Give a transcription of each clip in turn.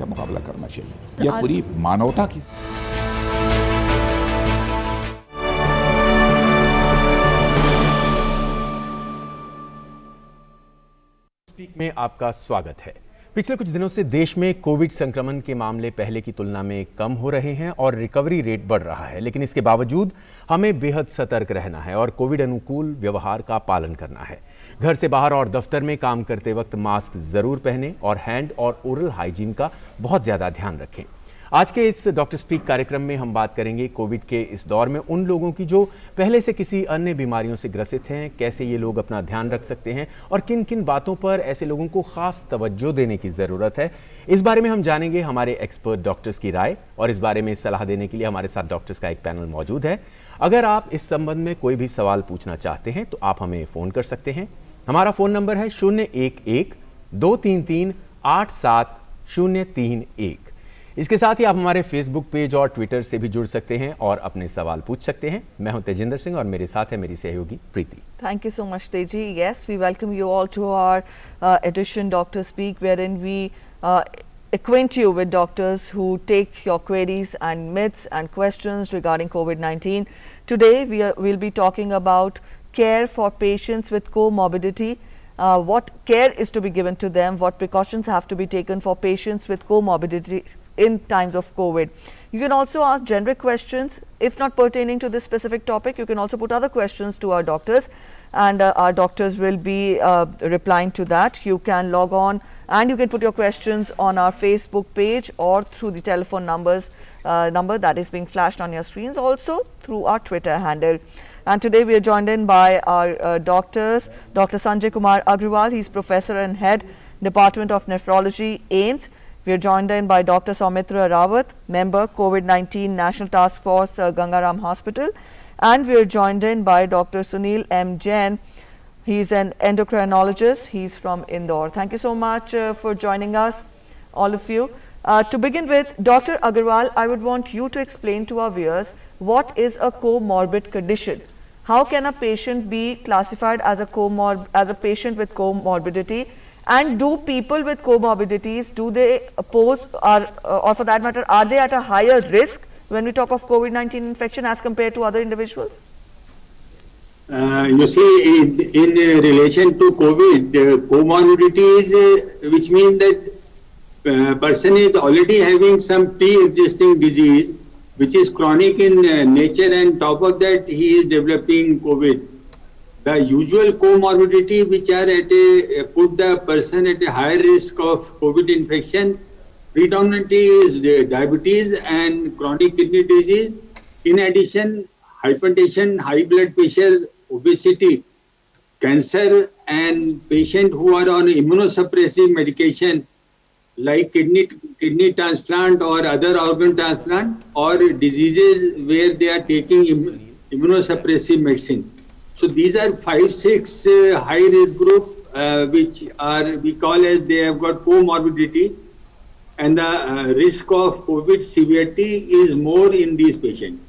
का मुकाबला करना चाहिए। यह पूरी मानवता की स्पीक में आपका स्वागत है। पिछले कुछ दिनों से देश में कोविड संक्रमण के मामले पहले की तुलना में कम हो रहे हैं और रिकवरी रेट बढ़ रहा है, लेकिन इसके बावजूद हमें बेहद सतर्क रहना है और कोविड अनुकूल व्यवहार का पालन करना है। घर से बाहर और दफ्तर में काम करते वक्त मास्क जरूर पहनें और हैंड और ओरल हाइजीन का बहुत ज्यादा ध्यान रखें। आज के इस डॉक्टर स्पीक कार्यक्रम में हम बात करेंगे कोविड के इस दौर में उन लोगों की जो पहले से किसी अन्य बीमारियों से ग्रसित हैं, कैसे ये लोग अपना ध्यान रख सकते हैं और किन किन बातों पर ऐसे लोगों को खास तवज्जो देने की ज़रूरत है। इस बारे में हम जानेंगे हमारे एक्सपर्ट डॉक्टर्स की राय, और इस बारे में सलाह देने के लिए हमारे साथ डॉक्टर्स का एक पैनल मौजूद है। अगर आप इस संबंध में कोई भी सवाल पूछना चाहते हैं तो आप हमें फ़ोन कर सकते हैं। हमारा फ़ोन नंबर है 011-233-87031। इसके साथ ही आप हमारे फेसबुक पेज और ट्विटर से भी जुड़ सकते हैं और अपने सवाल पूछ सकते हैं। मैं हूं तेजिंदर सिंह और मेरे साथ है मेरी सहयोगी प्रीति। Thank you so much, Teji. Yes, we welcome you all to our edition Dr. Speak, wherein we acquaint you with doctors who take your queries and myths and questions regarding COVID-19. Today, we'll be talking about care for patients with comorbidity. What care is to be given to them, what precautions have to be taken for patients with comorbidity in times of COVID. You can also ask generic questions. If not pertaining to this specific topic, you can also put other questions to our doctors, and our doctors will be replying to that. You can log on and you can put your questions on our Facebook page or through the telephone number that is being flashed on your screens, also through our Twitter handle. And today we are joined in by our doctors, Dr. Sanjay Kumar Agrawal. He's Professor and Head, Department of Nephrology, AIIMS. We are joined in by Dr. Soumitra Rawat, Member, COVID-19 National Task Force, Gangaram Hospital. And we are joined in by Dr. Sunil M. Jain. He's an endocrinologist. He's from Indore. Thank you so much for joining us, all of you. To begin with, Dr. Agrawal, I would want you to explain to our viewers what is a comorbid condition. How can a patient be classified as a patient with comorbidity? And do people with comorbidities, do they pose or for that matter, are they at a higher risk when we talk of COVID-19 infection as compared to other individuals? You see, in relation to COVID, comorbidities, which means that person is already having some pre-existing disease, which is chronic in nature, and top of that, he is developing COVID. The usual comorbidity which are put the person at a higher risk of COVID infection predominantly is diabetes and chronic kidney disease. In addition, hypertension, high blood pressure, obesity, cancer, and patients who are on immunosuppressive medication like kidney transplant or other organ transplant, or diseases where they are taking immunosuppressive medicine. So these are 5-6 high risk group which are, we call as, they have got comorbidity, and the risk of COVID severity is more in these patients.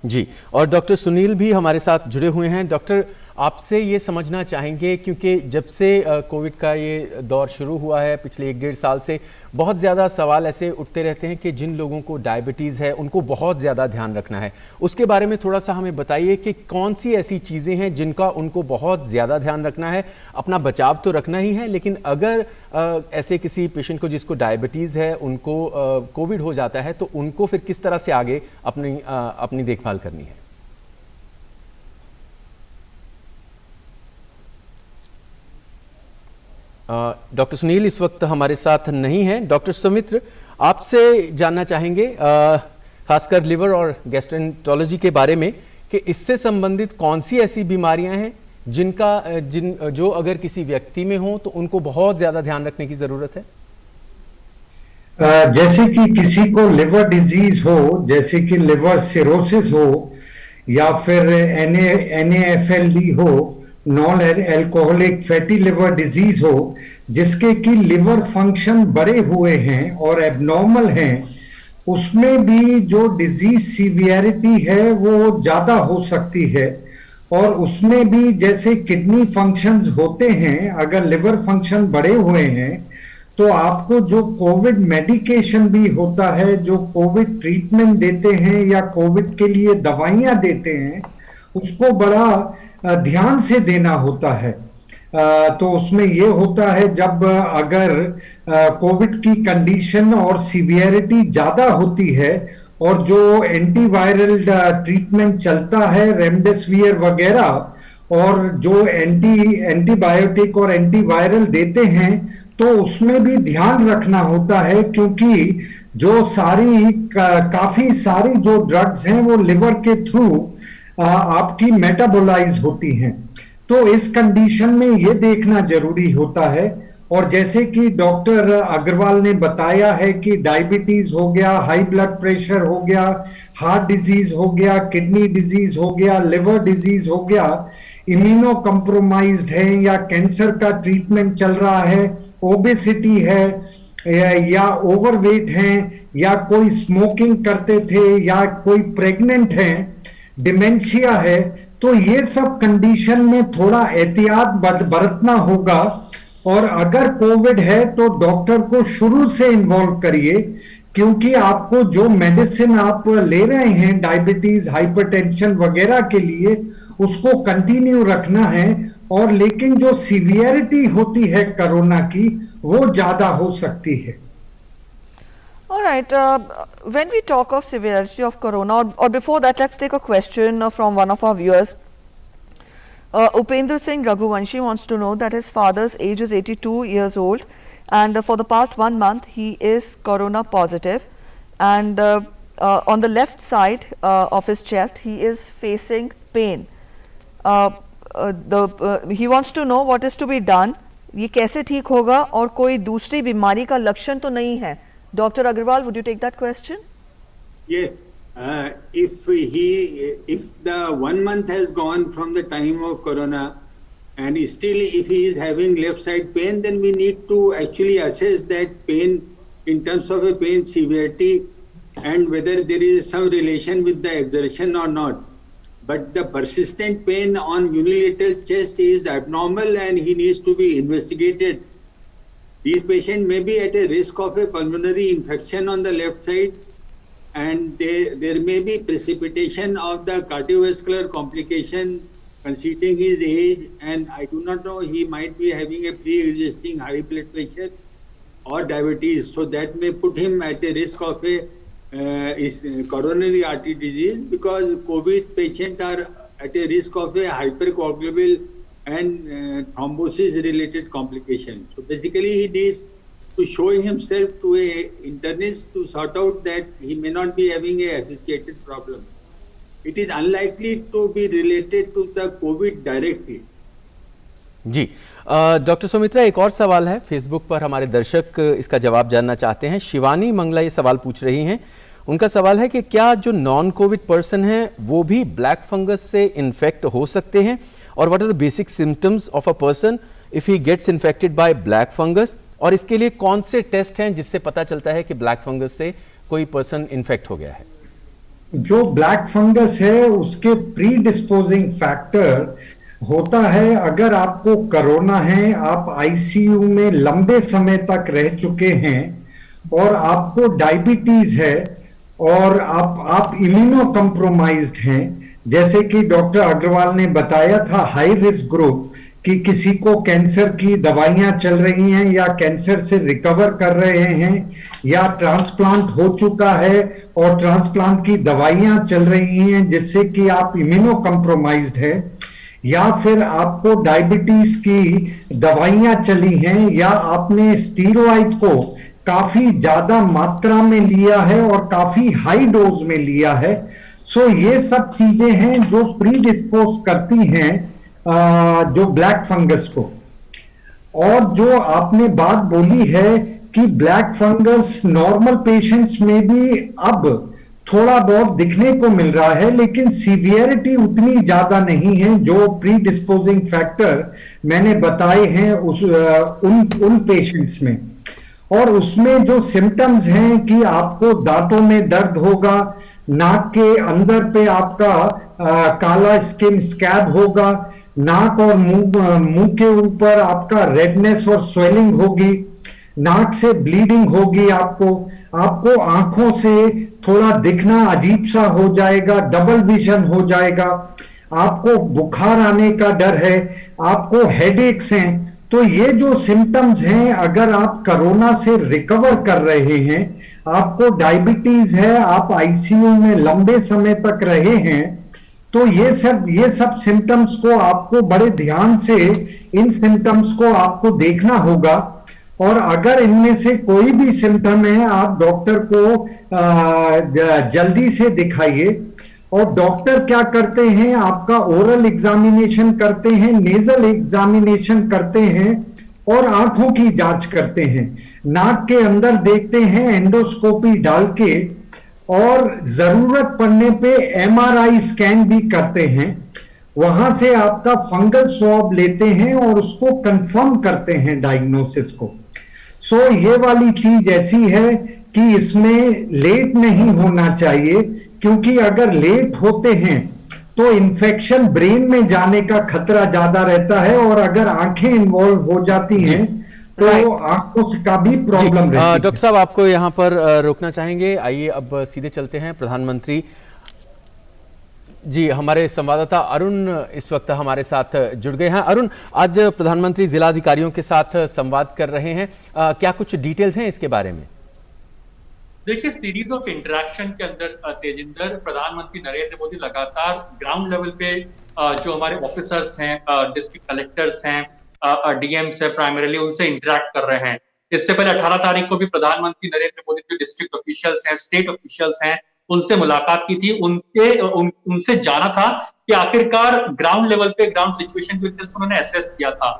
जी, और doctor Sunil भी हमारे साथ जुड़े हुए हैं। Doctor, आपसे ये समझना चाहेंगे, क्योंकि जब से कोविड का ये दौर शुरू हुआ है पिछले 1-1.5 साल से, बहुत ज़्यादा सवाल ऐसे उठते रहते हैं कि जिन लोगों को डायबिटीज़ है उनको बहुत ज़्यादा ध्यान रखना है। उसके बारे में थोड़ा सा हमें बताइए कि कौन सी ऐसी चीज़ें हैं जिनका उनको बहुत ज़्यादा ध्यान रखना है। अपना बचाव तो रखना ही है, लेकिन अगर ऐसे किसी पेशेंट को जिसको डायबिटीज़ है, उनको कोविड हो जाता है, तो उनको फिर किस तरह से आगे अपनी देखभाल करनी है? डॉक्टर सुनील इस वक्त हमारे साथ नहीं हैं। डॉक्टर सौमित्र, आपसे जानना चाहेंगे खासकर लिवर और गैस्ट्रोएंटरोलॉजी के बारे में कि इससे संबंधित कौन सी ऐसी बीमारियां हैं जो अगर किसी व्यक्ति में हो तो उनको बहुत ज्यादा ध्यान रखने की जरूरत है। जैसे कि किसी को लिवर डिजीज हो, जैसे कि लिवर सिरोसिस हो, या फिर NAFLD हो, non alcoholic fatty liver disease हो, जिसके कि लिवर फंक्शन बढ़े हुए हैं और एबनॉर्मल हैं, उसमें भी जो डिजीज सीवियरिटी है वो ज्यादा हो सकती है। और उसमें भी जैसे किडनी फंक्शंस होते हैं, अगर लिवर फंक्शन बढ़े हुए हैं तो आपको जो कोविड मेडिकेशन भी होता है, जो कोविड ट्रीटमेंट देते हैं या कोविड के लिए दवाइयां देते हैं, उसको बड़ा ध्यान से देना होता है। तो उसमें ये होता है जब अगर कोविड की कंडीशन और सीवियरिटी ज्यादा होती है और जो एंटीवायरल ट्रीटमेंट चलता है रेमडेसिविर वगैरह, और जो एंटीबायोटिक और एंटीवायरल देते हैं, तो उसमें भी ध्यान रखना होता है, क्योंकि जो काफी सारी जो ड्रग्स हैं वो लिवर के थ्रू आपकी मेटाबोलाइज होती हैं। तो इस कंडीशन में ये देखना जरूरी होता है। और जैसे कि डॉक्टर अग्रवाल ने बताया है कि डायबिटीज हो गया, हाई ब्लड प्रेशर हो गया, हार्ट डिजीज हो गया, किडनी डिजीज हो गया, लिवर डिजीज हो गया, इम्यूनो कम्प्रोमाइज्ड है या कैंसर का ट्रीटमेंट चल रहा है, ओबेसिटी है या ओवरवेट है, या कोई स्मोकिंग करते थे, या कोई प्रेग्नेंट है, डिमेंशिया है, तो ये सब कंडीशन में थोड़ा एहतियात बरतना होगा। और अगर कोविड है तो डॉक्टर को शुरू से इन्वॉल्व करिए, क्योंकि आपको जो मेडिसिन आप ले रहे हैं डायबिटीज, हाइपरटेंशन वगैरह के लिए, उसको कंटिन्यू रखना है। और लेकिन जो सीवियरिटी होती है कोरोना की, वो ज्यादा हो सकती है। All right, when we talk of severity of corona, or before that, let's take a question from one of our viewers. Upendra Singh Raghuvanshi wants to know that his father's age is 82 years old, and for the past 1 month he is corona positive, and on the left side of his chest he is facing pain. He wants to know what is to be done. ये कैसे ठीक होगा और कोई दूसरी बीमारी का लक्षण तो नहीं है? Dr. Agarwal, would you take that question? Yes. If the 1 month has gone from the time of corona and still if he is having left side pain, then we need to actually assess that pain in terms of a pain severity and whether there is some relation with the exertion or not. But the persistent pain on unilateral chest is abnormal and he needs to be investigated. These patients may be at a risk of a pulmonary infection on the left side, and there may be precipitation of the cardiovascular complication considering his age, and I do not know, he might be having a pre-existing high blood pressure or diabetes, so that may put him at a risk of a coronary artery disease, because COVID patients are at a risk of a hypercoagulable and thrombosis related complications. So basically he needs to show himself to a internist to sort out that he may not be having a associated problem. It is unlikely to be related to the COVID directly. जी doctor Sumitra, एक और सवाल है Facebook पर, हमारे दर्शक इसका जवाब जानना चाहते हैं। शिवानी मंगला ये सवाल पूछ रही हैं। उनका सवाल है कि क्या जो नॉन कोविड पर्सन है वो भी ब्लैक फंगस से इन्फेक्ट हो सकते हैं, और what are the basic symptoms of a person if he gets infected by black fungus, और इसके लिए कौन से टेस्ट हैं जिससे पता चलता है कि ब्लैक फंगस से कोई पर्सन इन्फेक्ट हो गया है? जो ब्लैक फंगस है उसके प्री डिस्पोजिंग फैक्टर होता है, अगर आपको कोरोना है, आप आईसीयू में लंबे समय तक रह चुके हैं, और आपको डायबिटीज है, और आप इम्यूनो कम्प्रोमाइज्ड हैं, जैसे कि डॉक्टर अग्रवाल ने बताया था हाई रिस्क ग्रुप, कि किसी को कैंसर की दवाइयां चल रही हैं या कैंसर से रिकवर कर रहे हैं, या ट्रांसप्लांट हो चुका है और ट्रांसप्लांट की दवाइयां चल रही हैं जिससे कि आप इम्यूनो कम्प्रोमाइज्ड हैं, या फिर आपको डायबिटीज की दवाइयां चली हैं, या आपने स्टीरॉइड को काफी ज्यादा मात्रा में लिया है और काफी हाई डोज में लिया है। सो ये सब चीजें हैं जो प्री डिस्पोज करती हैं जो ब्लैक फंगस को। और जो आपने बात बोली है कि ब्लैक फंगस नॉर्मल पेशेंट्स में भी अब थोड़ा बहुत दिखने को मिल रहा है, लेकिन सीवियरिटी उतनी ज्यादा नहीं है जो प्री डिस्पोजिंग फैक्टर मैंने बताए हैं उन पेशेंट्स में। और उसमें जो सिम्टम्स हैं कि आपको दांतों में दर्द होगा, नाक के अंदर पे आपका काला स्किन स्कैब होगा, नाक और मुंह के ऊपर आपका रेडनेस और स्वेलिंग होगी, नाक से ब्लीडिंग होगी, आपको आंखों से थोड़ा दिखना अजीब सा हो जाएगा, डबल विजन हो जाएगा, आपको बुखार आने का डर है, आपको हेडेक्स हैं। तो ये जो सिम्टम्स हैं, अगर आप कोरोना से रिकवर कर रहे हैं, आपको डायबिटीज है, आप आईसीयू में लंबे समय तक रहे हैं, तो ये सब सिम्टम्स को आपको बड़े ध्यान से इन सिम्टम्स को आपको देखना होगा। और अगर इनमें से कोई भी सिम्टम है, आप डॉक्टर को जल्दी से दिखाइए। और डॉक्टर क्या करते हैं, आपका ओरल एग्जामिनेशन करते हैं, नेजल एग्जामिनेशन करते हैं और आंखों की जांच करते हैं, नाक के अंदर देखते हैं एंडोस्कोपी डाल के, और जरूरत पड़ने पे एमआरआई स्कैन भी करते हैं। वहां से आपका फंगल स्वैब लेते हैं और उसको कंफर्म करते हैं डायग्नोसिस को। सो ये वाली चीज ऐसी है कि इसमें लेट नहीं होना चाहिए, क्योंकि अगर लेट होते हैं तो इन्फेक्शन ब्रेन में जाने का खतरा ज्यादा रहता है, और अगर आंखें इन्वॉल्व हो जाती हैं तो आंखों का भी प्रॉब्लम रहती है। डॉक्टर साहब, आपको यहाँ पर रोकना चाहेंगे। आइए अब सीधे चलते हैं प्रधानमंत्री जी। हमारे संवाददाता अरुण इस वक्त हमारे साथ जुड़ गए हैं। अरुण, आज प्रधानमंत्री जिला अधिकारियों के साथ संवाद कर रहे हैं, क्या कुछ डिटेल्स हैं इसके बारे में? देखिए, सीरीज ऑफ इंटरेक्शन के अंदर तेजिंदर, प्रधानमंत्री नरेंद्र मोदी लगातार ग्राउंड लेवल पे जो हमारे ऑफिसर्स हैं, डिस्ट्रिक्ट कलेक्टर्स हैं, डीएम्स है, प्राइमरीली उनसे इंटरेक्ट कर रहे हैं। इससे पहले 18 तारीख को भी प्रधानमंत्री नरेंद्र मोदी जो डिस्ट्रिक्ट ऑफिशियल्स हैं, स्टेट ऑफिशियल्स हैं, उनसे मुलाकात की थी। उनसे जाना था कि आखिरकार ग्राउंड लेवल पे ग्राउंड सिचुएशन को उन्होंने असेस किया था।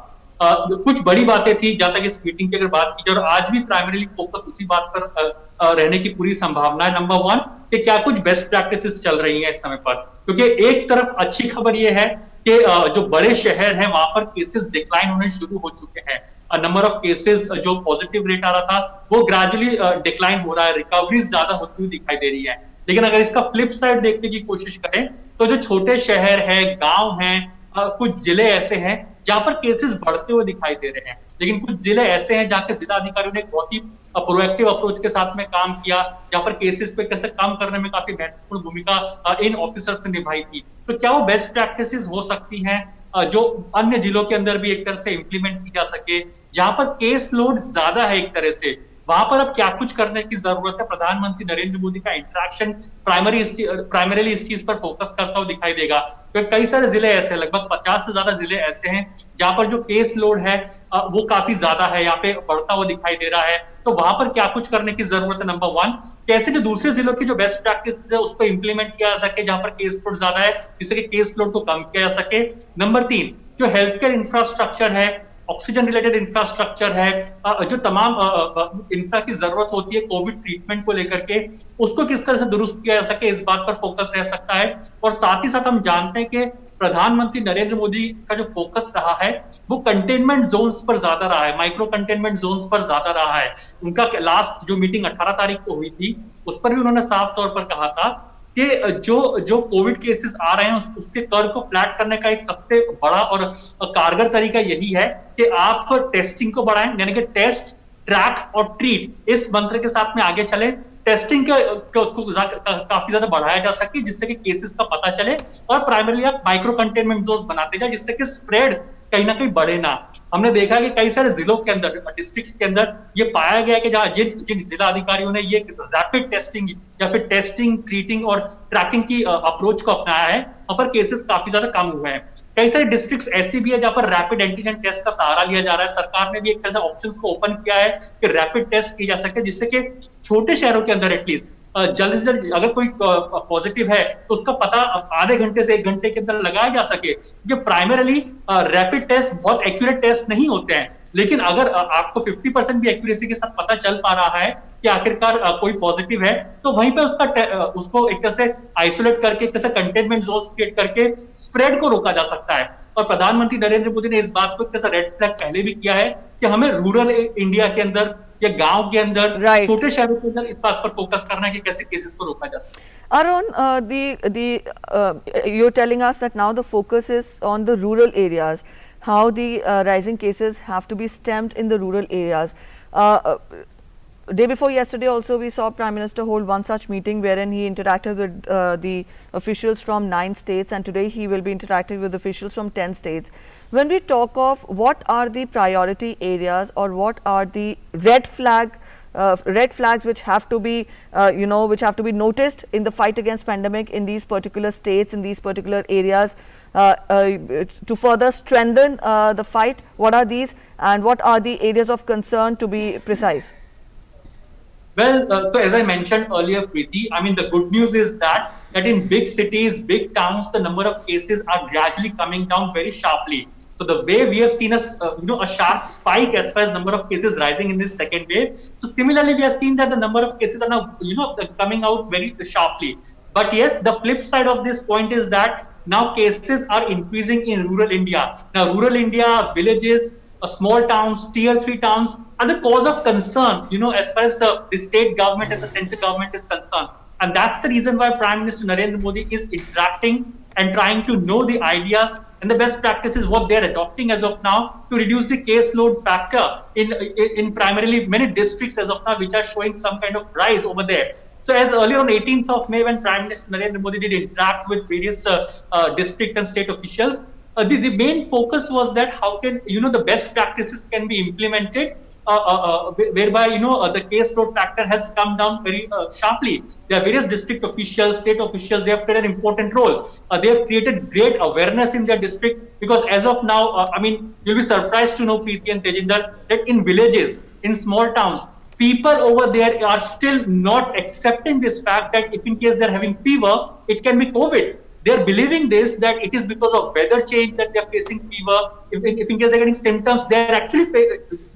कुछ बड़ी बातें थी जहां तक इस मीटिंग की अगर बात की जाए, और आज भी प्राइमरीली फोकस उसी बात पर रहने की पूरी संभावना है। नंबर 1 कि क्या कुछ बेस्ट प्रैक्टिसेस चल रही हैं इस समय पर, क्योंकि एक तरफ अच्छी खबर यह है कि जो बड़े शहर हैं वहां पर केसेस डिक्लाइन होने शुरू हो चुके हैं। नंबर ऑफ केसेस, जो पॉजिटिव रेट आ रहा था वो ग्रेजुअली डिक्लाइन हो रहा है, रिकवरीज ज्यादा होती हुई दिखाई दे रही है। लेकिन अगर इसका फ्लिप साइड देखने की कोशिश करें तो जो छोटे शहर है, गांव हैं, कुछ जिले ऐसे हैं जहां पर केसेस बढ़ते हुए दिखाई दे रहे हैं। लेकिन कुछ जिले ऐसे हैं जहां के जिला अधिकारियों ने बहुत ही प्रोएक्टिव अप्रोच के साथ में काम किया, जहां पर केसेस पे कैसे कम करने में काफी महत्वपूर्ण भूमिका इन ऑफिसर्स ने निभाई थी। तो क्या वो बेस्ट प्रैक्टिसेस हो सकती हैं जो अन्य जिलों के अंदर भी एक तरह से इंप्लीमेंट की जा सके, जहां पर केस लोड ज्यादा है एक तरह से, वहां पर अब क्या कुछ करने की जरूरत है? प्रधानमंत्री नरेंद्र मोदी का इंटरेक्शन प्राइमरीली इस चीज पर फोकस करता हुआ दिखाई देगा। क्योंकि कई सारे जिले ऐसे, लगभग 50 से ज्यादा जिले ऐसे हैं जहां पर जो केस लोड है वो काफी ज्यादा है, यहाँ पे बढ़ता हुआ दिखाई दे रहा है। तो वहां पर क्या कुछ करने की जरूरत है? नंबर 1, कैसे जो दूसरे जिलों की जो बेस्ट प्रैक्टिस है उसको इंप्लीमेंट किया जा सके जहां पर केस लोड ज्यादा है, जिससे कि केस लोड को कम किया जा सके। नंबर 3, जो हेल्थ केयर इंफ्रास्ट्रक्चर है, ऑक्सीजन रिलेटेड इंफ्रास्ट्रक्चर है, जो तमाम इंफ्रा की जरूरत होती है कोविड ट्रीटमेंट को लेकर के, उसको किस तरह से दुरुस्त किया जा सके, इस बात पर फोकस रह सकता है। और साथ ही साथ हम जानते हैं कि प्रधानमंत्री नरेंद्र मोदी का जो फोकस रहा है वो कंटेनमेंट जोन्स पर ज्यादा रहा है, माइक्रो कंटेनमेंट जोन्स पर ज्यादा रहा है। उनका लास्ट जो मीटिंग 18 तारीख को हुई थी उस पर भी उन्होंने साफ तौर पर कहा था कि जो कोविड केसेस आ रहे हैं उसके कर्व को फ्लैट करने का एक सबसे बड़ा और कारगर तरीका यही है कि आप टेस्टिंग को बढ़ाएं, यानी कि टेस्ट, ट्रैक और ट्रीट, इस मंत्र के साथ में आगे चले। टेस्टिंग को काफी ज्यादा बढ़ाया जा सके जिससे कि केसेस का पता चले, और प्राइमरीली आप माइक्रो कंटेनमेंट जोन बनाते जाए जिससे कि स्प्रेड कहीं ना कहीं बढ़े ना। हमने देखा कि कई सारे जिलों के अंदर, डिस्ट्रिक्ट्स के अंदर ये पाया गया कि जहां जिन जिला अधिकारियों ने ये रैपिड टेस्टिंग या फिर टेस्टिंग, ट्रीटिंग और ट्रैकिंग की अप्रोच को अपनाया है, वहां पर केसेस काफी ज्यादा कम हुए हैं। कई सारे डिस्ट्रिक्ट्स ऐसी भी है जहां पर रैपिड एंटीजन टेस्ट का सहारा लिया जा रहा है। सरकार ने भी एक तरह से ऑप्शंस को ओपन किया है कि रैपिड टेस्ट की जा सके, जिससे कि छोटे शहरों के अंदर एटलीस्ट जल्द से जल्द अगर कोई पॉजिटिव है तो उसका पता आधे घंटे से 1 घंटे के अंदर लगाया जा सके। क्योंकि प्राइमरीली रैपिड टेस्ट बहुत एक्यूरेट टेस्ट नहीं होते हैं, लेकिन अगर आपको 50% भी एक्यूरेसी के साथ पता चल पा रहा है कि आखिरकार कोई पॉजिटिव है, तो वहीं पे उसको एक तरह से आइसोलेट करके, एक तरह से कंटेनमेंट जोन क्रिएट करके स्प्रेड को रोका जा सकता है। और प्रधानमंत्री नरेंद्र मोदी ने इस बात को एक तरह से रेड फ्लैग पहले भी किया है कि हमें रूरल इंडिया के अंदर या गांव के अंदर, छोटे शहरों के अंदर इस बात पर फोकस करना है कि कैसे केसेस को रोका जा सके। Arun, you're telling us that now the focus is on the rural areas, how the rising cases have to be stemmed in the rural areas. Day before yesterday also we saw Prime Minister hold one such meeting wherein he interacted with the officials from 9 states, and today he will be interacting with officials from 10 states. When we talk of what are the priority areas or what are the red flags which have to be which have to be noticed in the fight against pandemic in these particular states, in these particular areas, to further strengthen the fight, what are these and what are the areas of concern, to be precise? Well, so as I mentioned earlier, Preeti, I mean, the good news is that in big cities, big towns, the number of cases are gradually coming down very sharply. So the way we have seen a sharp spike as far as number of cases rising in this second wave. So similarly, we have seen that the number of cases are now coming out very sharply. But yes, the flip side of this point is that now cases are increasing in rural India. Now, rural India, villages, small towns, tier 3 towns are the cause of concern, as far as the state government and the central government is concerned. And that's the reason why Prime Minister Narendra Modi is interacting and trying to know the ideas and the best practices, what they're adopting as of now to reduce the caseload factor in primarily many districts as of now, which are showing some kind of rise over there. So as earlier on 18th of May, when Prime Minister Narendra Modi did interact with various district and state officials, the main focus was that how can, the best practices can be implemented, whereby, the caseload factor has come down very sharply. There are various district officials, state officials, they have played an important role. They have created great awareness in their district, because as of now, you'll be surprised to know, Preeti and Tejinder, that in villages, in small towns, people over there are still not accepting this fact that if in case they're having fever, it can be COVID. They're believing this, that it is because of weather change that they're facing fever. If in case they're getting symptoms, they're actually,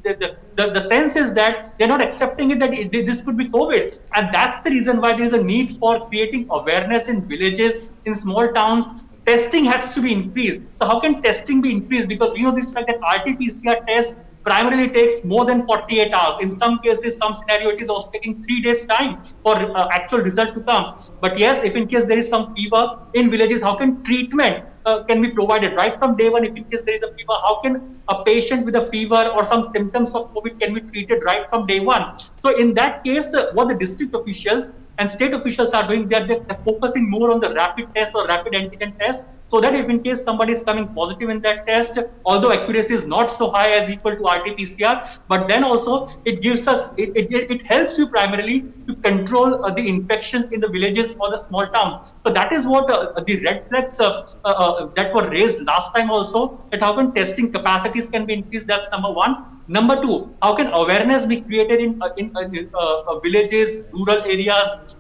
the sense is that they're not accepting it, that this could be COVID. And that's the reason why there is a need for creating awareness in villages, in small towns. Testing has to be increased. So how can testing be increased? Because we know this fact that RT-PCR test primarily takes more than 48 hours. In some cases, some scenario, it is also taking 3 days time for actual result to come. But yes, if in case there is some fever in villages, how can treatment can be provided right from day one? If in case there is a fever, how can a patient with a fever or some symptoms of COVID can be treated right from day one? So in that case, what the district officials and state officials are doing, they're focusing more on the rapid test or rapid antigen test, so that if in case somebody is coming positive in that test, although accuracy is not so high as equal to RT-PCR, but then also it gives us, it helps you primarily to control the infections in the villages or the small towns. So that is what the red flags that were raised last time also, that how can testing capacities can be increased. That's number one. Number two, how can awareness be created in villages, rural areas,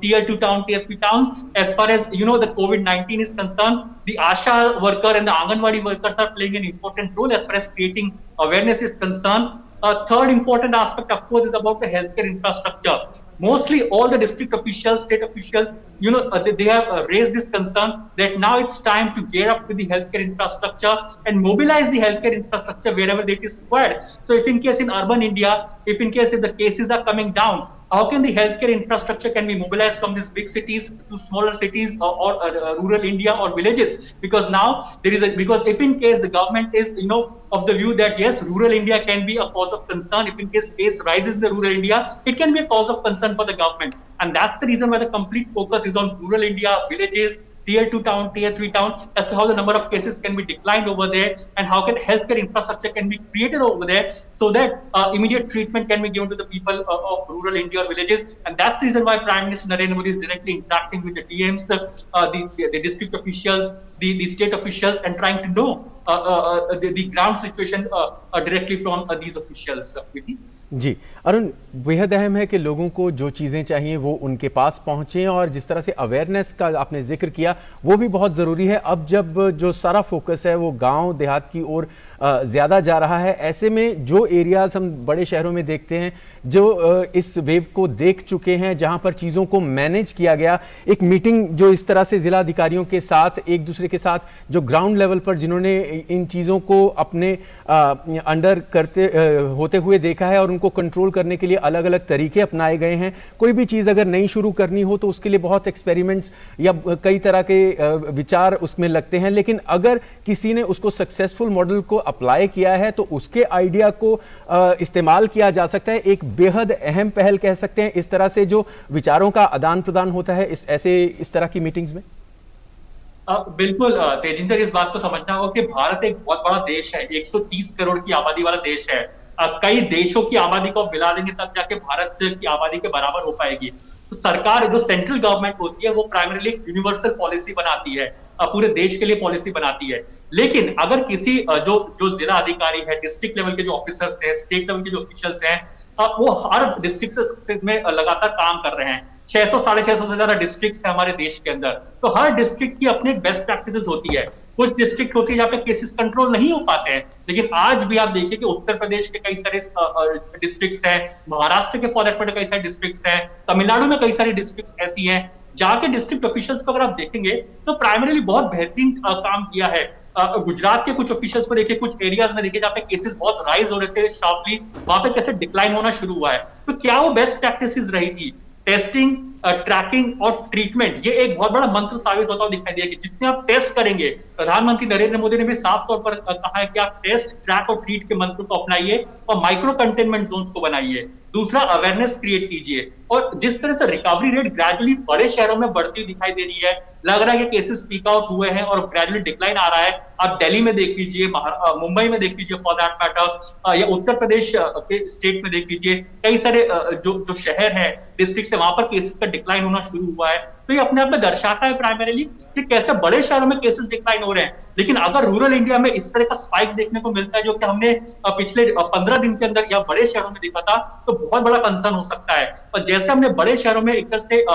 tier 2 town, tier 3 towns? As far as, the COVID-19 is concerned, the ASHA worker and the Anganwadi workers are playing an important role as far as creating awareness is concerned. Third important aspect, of course, is about the healthcare infrastructure. Mostly all the district officials, state officials, they have raised this concern that now it's time to gear up with the healthcare infrastructure and mobilize the healthcare infrastructure wherever it is required. So if in case in urban India, if the cases are coming down, how can the healthcare infrastructure can be mobilized from these big cities to smaller cities or rural India or villages? Because now because if in case the government is, of the view that yes, rural India can be a cause of concern. If in case rises in the rural India, it can be a cause of concern for the government. And that's the reason why the complete focus is on rural India, villages, tier 2 town, tier 3 town, as to how the number of cases can be declined over there and how can healthcare infrastructure can be created over there so that immediate treatment can be given to the people of rural India or villages. And that's the reason why Prime Minister Narendra Modi is directly interacting with the DMs, the district officials, the state officials, and trying to know the ground situation directly from these officials. जी अरुण, बेहद अहम है कि लोगों को जो चीज़ें चाहिए वो उनके पास पहुँचें, और जिस तरह से अवेयरनेस का आपने जिक्र किया वो भी बहुत ज़रूरी है। अब जब जो सारा फोकस है वो गांव देहात की ओर ज़्यादा जा रहा है, ऐसे में जो एरियाज़ हम बड़े शहरों में देखते हैं जो इस वेव को देख चुके हैं, जहां पर चीज़ों को मैनेज किया गया, एक मीटिंग जो इस तरह से ज़िला अधिकारियों के साथ एक दूसरे के साथ जो ग्राउंड लेवल पर जिन्होंने इन चीज़ों को अपने अंडर करते होते हुए देखा है और उनको कंट्रोल करने के लिए अलग अलग तरीके अपनाए गए हैं। कोई भी चीज़ अगर नई शुरू करनी हो तो उसके लिए बहुत एक्सपेरिमेंट्स या कई तरह के विचार उसमें लगते हैं, लेकिन अगर किसी ने उसको सक्सेसफुल मॉडल को अप्लाई किया है तो उसके आइडिया को इस्तेमाल किया जा सकता है। एक बेहद अहम पहल कह सकते हैं इस तरह से जो विचारों का आदान प्रदान होता है इस तरह की मीटिंग्स में। बिल्कुल तेजिंदर, इस बात को समझना होगा कि भारत एक बहुत बड़ा देश है, 130 करोड़ की आबादी वाला देश है। कई देशों की आबादी को मिला देंगे तब जाके भारत की आबादी के बराबर हो पाएगी। तो सरकार जो सेंट्रल गवर्नमेंट होती है वो प्राइमरीली एक यूनिवर्सल पॉलिसी बनाती है, पूरे देश के लिए पॉलिसी बनाती है। लेकिन अगर किसी जो जिला अधिकारी है, डिस्ट्रिक्ट लेवल के जो ऑफिसर्स हैं, स्टेट लेवल के जो ऑफिशियल्स हैं, वो हर डिस्ट्रिक्ट में लगातार काम कर रहे हैं। 600 650 से ज्यादा डिस्ट्रिक्ट्स है हमारे देश के अंदर, तो हर डिस्ट्रिक्ट की अपनी एक बेस्ट प्रैक्टिसेस होती है। कुछ डिस्ट्रिक्ट होती है जहाँ पे केसेस कंट्रोल नहीं हो पाते हैं, लेकिन आज भी आप देखिए कि उत्तर प्रदेश के कई सारे डिस्ट्रिक्ट्स हैं, महाराष्ट्र के फॉर दैट मैटर कई सारे डिस्ट्रिक्ट्स हैं, तमिलनाडु में कई सारी डिस्ट्रिक्ट्स ऐसी हैं जहाँ के डिस्ट्रिक्ट ऑफिशियल्स को अगर आप देखेंगे तो प्राइमरीली बहुत बेहतरीन काम किया है। गुजरात के कुछ ऑफिशियल्स को देखिए, कुछ एरियाज में देखिए जहाँ पे केसेस बहुत राइज हो रहे थे शार्पली, वहां पे कैसे डिक्लाइन होना शुरू हुआ है। तो क्या वो बेस्ट प्रैक्टिसेस रही थी? टेस्टिंग, ट्रैकिंग और ट्रीटमेंट, ये एक बहुत बड़ा मंत्र साबित होता हुआ दिखाई दिया कि जितने आप टेस्ट करेंगे, प्रधानमंत्री नरेंद्र मोदी ने भी साफ तौर पर कहा है कि आप टेस्ट, ट्रैक और ट्रीट के मंत्र को अपनाइए और माइक्रो कंटेनमेंट जोन्स को बनाइए। दूसरा, अवेयरनेस क्रिएट कीजिए। और जिस तरह से रिकवरी रेट ग्रेजुअली बड़े शहरों में बढ़ती हुई दिखाई दे रही है, लग रहा है कि केसेस पीक आउट हुए हैं और ग्रेजुअली डिक्लाइन आ रहा है। आप दिल्ली में देख लीजिए, मुंबई में देख लीजिए फॉर दैट मैटर, या उत्तर प्रदेश के स्टेट में देख लीजिए, कई सारे जो शहर है, डिस्ट्रिक्ट है, वहां पर केसेस का डिक्लाइन होना शुरू हुआ है। तो ये अपने आप में दर्शाता है प्राइमरीली कि कैसे बड़े शहरों में केसेस डिक्लाइन हो रहे हैं। लेकिन अगर रूरल इंडिया में इस तरह का स्पाइक देखने को मिलता है जो कि हमने पिछले 15 दिन के अंदर या बड़े शहरों में देखा था, तो बहुत बड़ा कंसर्न हो सकता है। और जैसे हमने बड़े शहरों में एक तरह से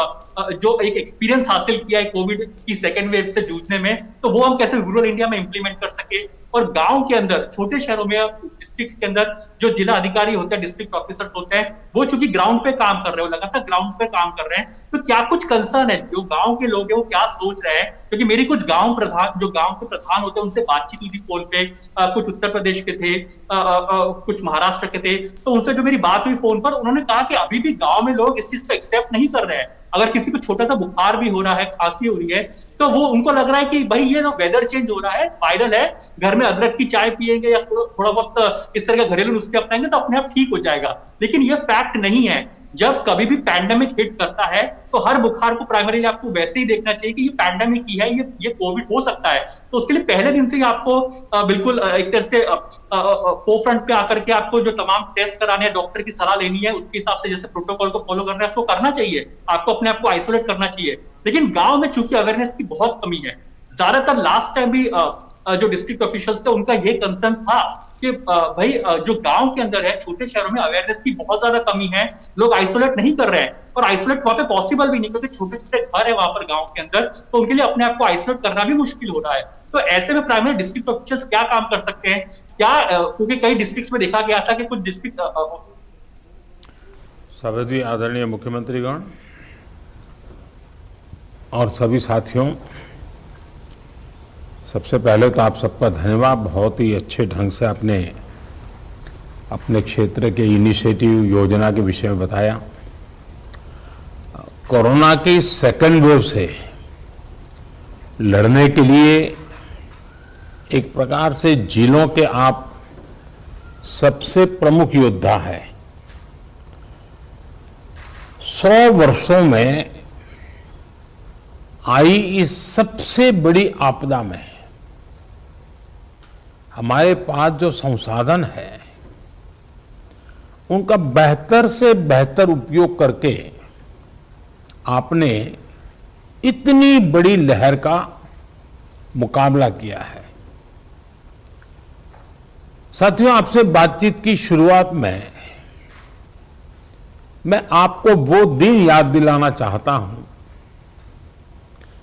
जो एक एक्सपीरियंस हासिल किया है कोविड की सेकेंड वेव से जूझने में, तो वो हम कैसे रूरल इंडिया में इंप्लीमेंट कर सके। और गांव के अंदर, छोटे शहरों में, डिस्ट्रिक्ट के अंदर जो जिला अधिकारी होते हैं, डिस्ट्रिक्ट ऑफिसर्स होते हैं, वो चूंकि ग्राउंड पे काम कर रहे हो, लगातार ग्राउंड पे काम कर रहे हैं, तो क्या कुछ कंसर्न है, जो गांव के लोग हैं वो क्या सोच रहे हैं? क्योंकि मेरी कुछ गांव के प्रधान होते हैं उनसे बातचीत हुई थी फोन पे, कुछ उत्तर प्रदेश के थे, कुछ महाराष्ट्र के थे, तो उनसे जो मेरी बात हुई फोन पर, उन्होंने कहा कि अभी भी गांव में लोग इस चीज को एक्सेप्ट नहीं कर रहे हैं। अगर किसी को छोटा सा बुखार भी हो रहा है, खांसी हो रही है, तो वो उनको लग रहा है कि भाई ये वेदर चेंज हो रहा है, वायरल है, घर में अदरक की चाय पिएंगे या थोड़ा बहुत इस तरह के घरेलू नुस्खे अपनाएंगे तो अपने आप ठीक हो जाएगा। लेकिन ये फैक्ट नहीं है। जब कभी भी पैंडेमिक हिट करता है तो हर बुखार को प्राइमरीली आपको वैसे ही देखना चाहिए कि ये पैंडेमिक ही है, ये कोविड हो सकता है। तो उसके लिए पहले दिन से ही आपको बिल्कुल एक तरह से फोरफ्रंट पे आकर के आपको जो तमाम टेस्ट कराने हैं, डॉक्टर की सलाह लेनी है, उसके हिसाब से जैसे प्रोटोकॉल को फॉलो करना है उसको करना चाहिए। आपको अपने आप को आइसोलेट करना चाहिए। लेकिन गांव में चूंकि अवेयरनेस की बहुत कमी है, ज्यादातर लास्ट टाइम भी जो डिस्ट्रिक्ट ऑफिशियल्स थे उनका ये कंसर्न था कि भाई जो गांव के अंदर है, छोटे शहरों में अवेयरनेस की बहुत ज्यादा कमी है, लोग आइसोलेट नहीं कर रहे हैं और आइसोलेट वहां पे पॉसिबल भी नहीं, क्योंकि छोटे छोटे घर है वहां पर गांव के अंदर, तो उनके लिए अपने आप को आइसोलेट करना भी मुश्किल हो रहा है। तो ऐसे में प्राइमरी डिस्ट्रिक्ट ऑफिशियल्स क्या काम कर सकते हैं? क्या क्योंकि कई डिस्ट्रिक्ट्स में देखा गया था कि कुछ डिस्ट्रिक्ट सभी आदरणीय मुख्यमंत्रीगण और सभी साथियों, सबसे पहले तो आप सबका धन्यवाद। बहुत ही अच्छे ढंग से आपने अपने क्षेत्र के इनिशिएटिव, योजना के विषय में बताया। कोरोना की सेकेंड वेव से लड़ने के लिए एक प्रकार से जिलों के आप सबसे प्रमुख योद्धा है। 100 वर्षों में आई इस सबसे बड़ी आपदा में हमारे पास जो संसाधन है उनका बेहतर से बेहतर उपयोग करके आपने इतनी बड़ी लहर का मुकाबला किया है। साथियों, आपसे बातचीत की शुरुआत में मैं आपको वो दिन याद दिलाना चाहता हूं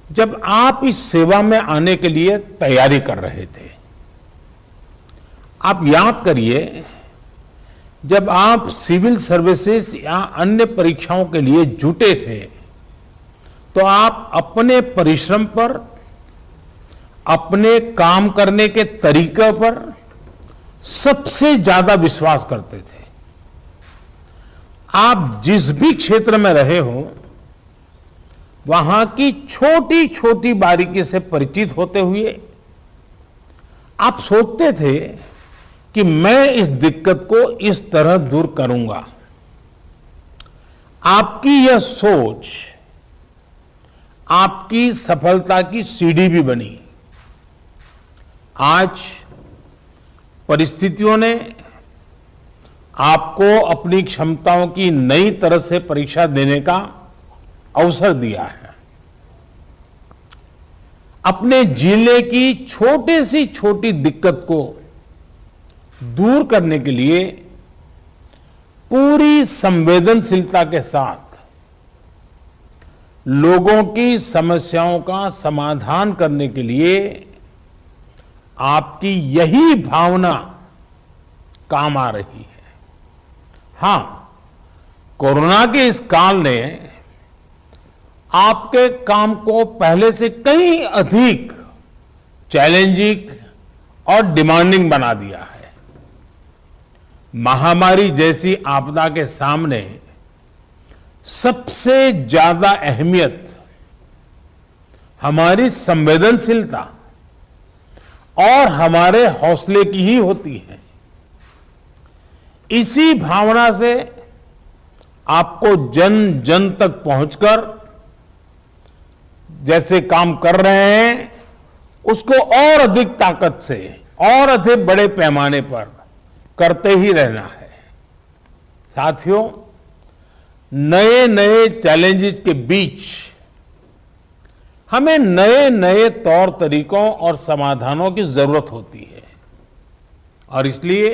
जब आप इस सेवा में आने के लिए तैयारी कर रहे थे। आप याद करिए, जब आप सिविल सर्विसेज या अन्य परीक्षाओं के लिए जुटे थे तो आप अपने परिश्रम पर, अपने काम करने के तरीके पर सबसे ज्यादा विश्वास करते थे। आप जिस भी क्षेत्र में रहे हो वहां की छोटी छोटी बारीकी से परिचित होते हुए आप सोचते थे कि मैं इस दिक्कत को इस तरह दूर करूंगा। आपकी यह सोच आपकी सफलता की सीढ़ी भी बनी। आज परिस्थितियों ने आपको अपनी क्षमताओं की नई तरह से परीक्षा देने का अवसर दिया है। अपने जिले की छोटी से छोटी दिक्कत को दूर करने के लिए पूरी संवेदनशीलता के साथ लोगों की समस्याओं का समाधान करने के लिए आपकी यही भावना काम आ रही है। हां, कोरोना के इस काल ने आपके काम को पहले से कहीं अधिक चैलेंजिंग और डिमांडिंग बना दिया है। महामारी जैसी आपदा के सामने सबसे ज्यादा अहमियत हमारी संवेदनशीलता और हमारे हौसले की ही होती है। इसी भावना से आपको जन जन तक पहुंचकर जैसे काम कर रहे हैं उसको और अधिक ताकत से और अधिक बड़े पैमाने पर करते ही रहना है। साथियों, नए नए चैलेंजेस के बीच हमें नए नए तौर तरीकों और समाधानों की जरूरत होती है और इसलिए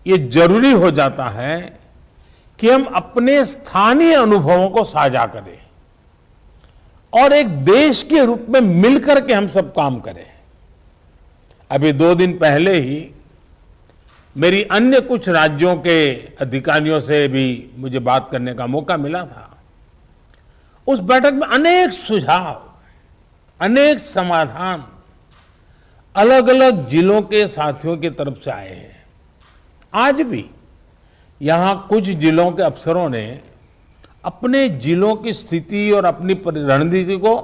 ये जरूरी हो जाता है कि हम अपने स्थानीय अनुभवों को साझा करें और एक देश के रूप में मिलकर के हम सब काम करें। अभी 2 दिन पहले ही मेरी अन्य कुछ राज्यों के अधिकारियों से भी मुझे बात करने का मौका मिला था। उस बैठक में अनेक सुझाव, अनेक समाधान अलग अलग जिलों के साथियों की तरफ से आए हैं। आज भी यहां कुछ जिलों के अफसरों ने अपने जिलों की स्थिति और अपनी रणनीति को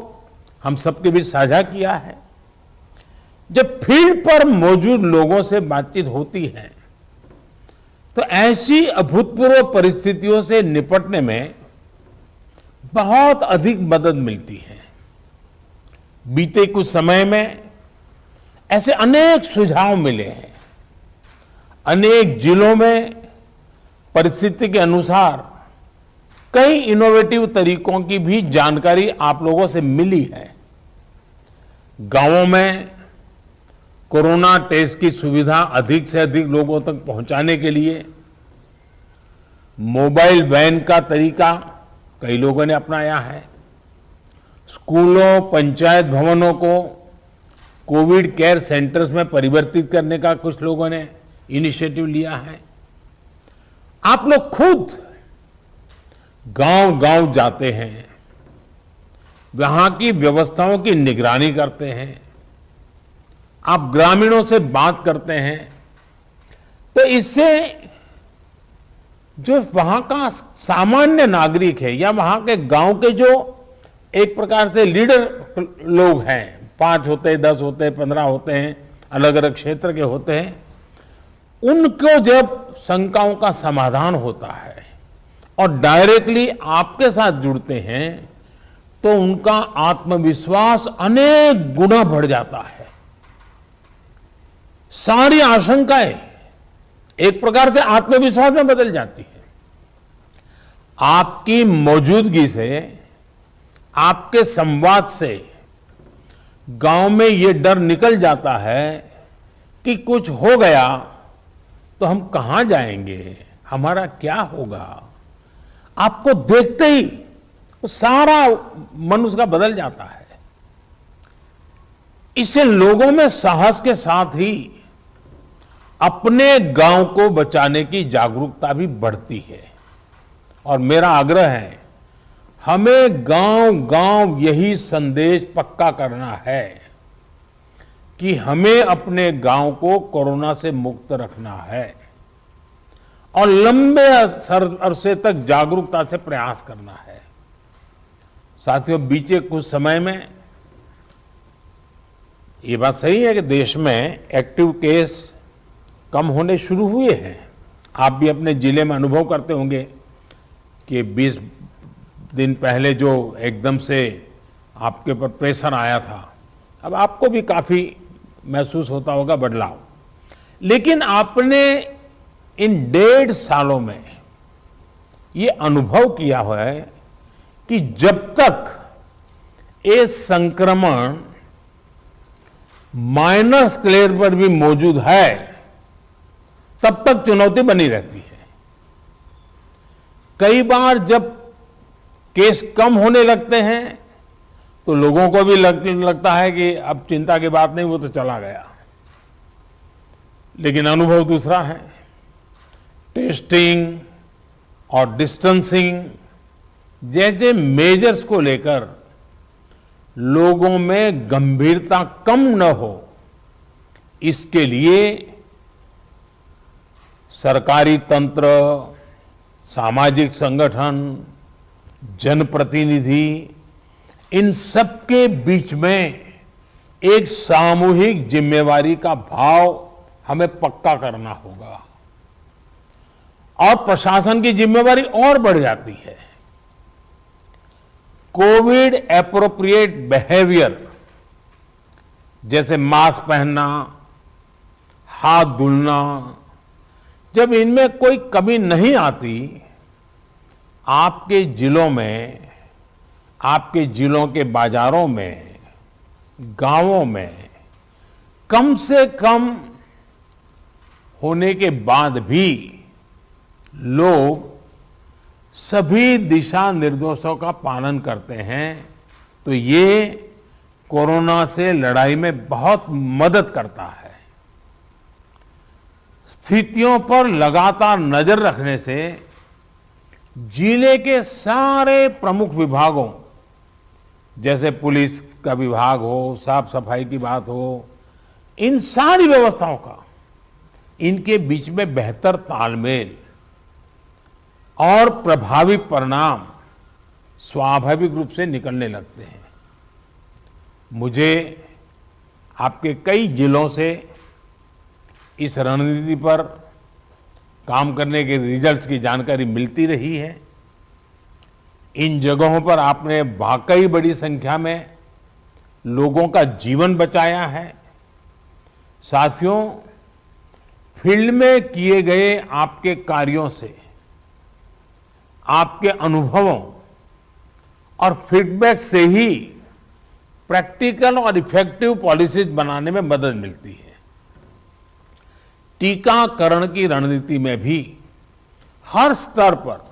हम सबके बीच साझा किया है। जब फील्ड पर मौजूद लोगों से बातचीत होती है तो ऐसी अभूतपूर्व परिस्थितियों से निपटने में बहुत अधिक मदद मिलती है। बीते कुछ समय में ऐसे अनेक सुझाव मिले हैं। अनेक जिलों में परिस्थिति के अनुसार कई इनोवेटिव तरीकों की भी जानकारी आप लोगों से मिली है। गांवों में कोरोना टेस्ट की सुविधा अधिक से अधिक लोगों तक पहुंचाने के लिए मोबाइल वैन का तरीका कई लोगों ने अपनाया है। स्कूलों, पंचायत भवनों को कोविड केयर सेंटर्स में परिवर्तित करने का कुछ लोगों ने इनिशिएटिव लिया है। आप लोग खुद गांव-गांव जाते हैं, वहां की व्यवस्थाओं की निगरानी करते हैं, आप ग्रामीणों से बात करते हैं, तो इससे जो वहां का सामान्य नागरिक है या वहां के गांव के जो एक प्रकार से लीडर लोग हैं, 5 होते हैं, 10 होते हैं, 15 होते हैं, अलग अलग क्षेत्र के होते हैं, उनको जब शंकाओं का समाधान होता है और डायरेक्टली आपके साथ जुड़ते हैं तो उनका आत्मविश्वास अनेक गुना बढ़ जाता है। सारी आशंकाएं एक प्रकार से आत्मविश्वास में बदल जाती है। आपकी मौजूदगी से, आपके संवाद से गांव में ये डर निकल जाता है कि कुछ हो गया तो हम कहां जाएंगे, हमारा क्या होगा। आपको देखते ही वो सारा मन उसका बदल जाता है। इससे लोगों में साहस के साथ ही अपने गांव को बचाने की जागरूकता भी बढ़ती है। और मेरा आग्रह है, हमें गांव-गांव यही संदेश पक्का करना है कि हमें अपने गांव को कोरोना से मुक्त रखना है और लंबे अरसे तक जागरूकता से प्रयास करना है। साथियों, बीते कुछ समय में ये बात सही है कि देश में एक्टिव केस कम होने शुरू हुए हैं। आप भी अपने जिले में अनुभव करते होंगे कि 20 दिन पहले जो एकदम से आपके ऊपर प्रेशर आया था, अब आपको भी काफी महसूस होता होगा बदलाव। लेकिन आपने इन 1.5 सालों में ये अनुभव किया हुआ है कि जब तक ये संक्रमण माइनर स्केल पर भी मौजूद है, तब तक चुनौती बनी रहती है। कई बार जब केस कम होने लगते हैं तो लोगों को भी लगता है कि अब चिंता की बात नहीं, वो तो चला गया। लेकिन अनुभव दूसरा है। टेस्टिंग और डिस्टेंसिंग जैसे मेजर्स को लेकर लोगों में गंभीरता कम न हो, इसके लिए सरकारी तंत्र, सामाजिक संगठन, जनप्रतिनिधि, इन सबके बीच में एक सामूहिक जिम्मेवारी का भाव हमें पक्का करना होगा। और प्रशासन की जिम्मेवारी और बढ़ जाती है। कोविड एप्रोप्रिएट बिहेवियर जैसे मास्क पहनना, हाथ धुलना, जब इनमें कोई कमी नहीं आती, आपके जिलों में, आपके जिलों के बाजारों में, गांवों में कम से कम होने के बाद भी लोग सभी दिशा निर्देशों का पालन करते हैं, तो ये कोरोना से लड़ाई में बहुत मदद करता है। स्थितियों पर लगातार नजर रखने से जिले के सारे प्रमुख विभागों, जैसे पुलिस का विभाग हो, साफ सफाई की बात हो, इन सारी व्यवस्थाओं का, इनके बीच में बेहतर तालमेल और प्रभावी परिणाम स्वाभाविक रूप से निकलने लगते हैं। मुझे आपके कई जिलों से इस रणनीति पर काम करने के रिजल्ट्स की जानकारी मिलती रही है। इन जगहों पर आपने वाकई बड़ी संख्या में लोगों का जीवन बचाया है। साथियों, फील्ड में किए गए आपके कार्यों से, आपके अनुभवों और फीडबैक से ही प्रैक्टिकल और इफेक्टिव पॉलिसीज बनाने में मदद मिलती है। टीकाकरण की रणनीति में भी हर स्तर पर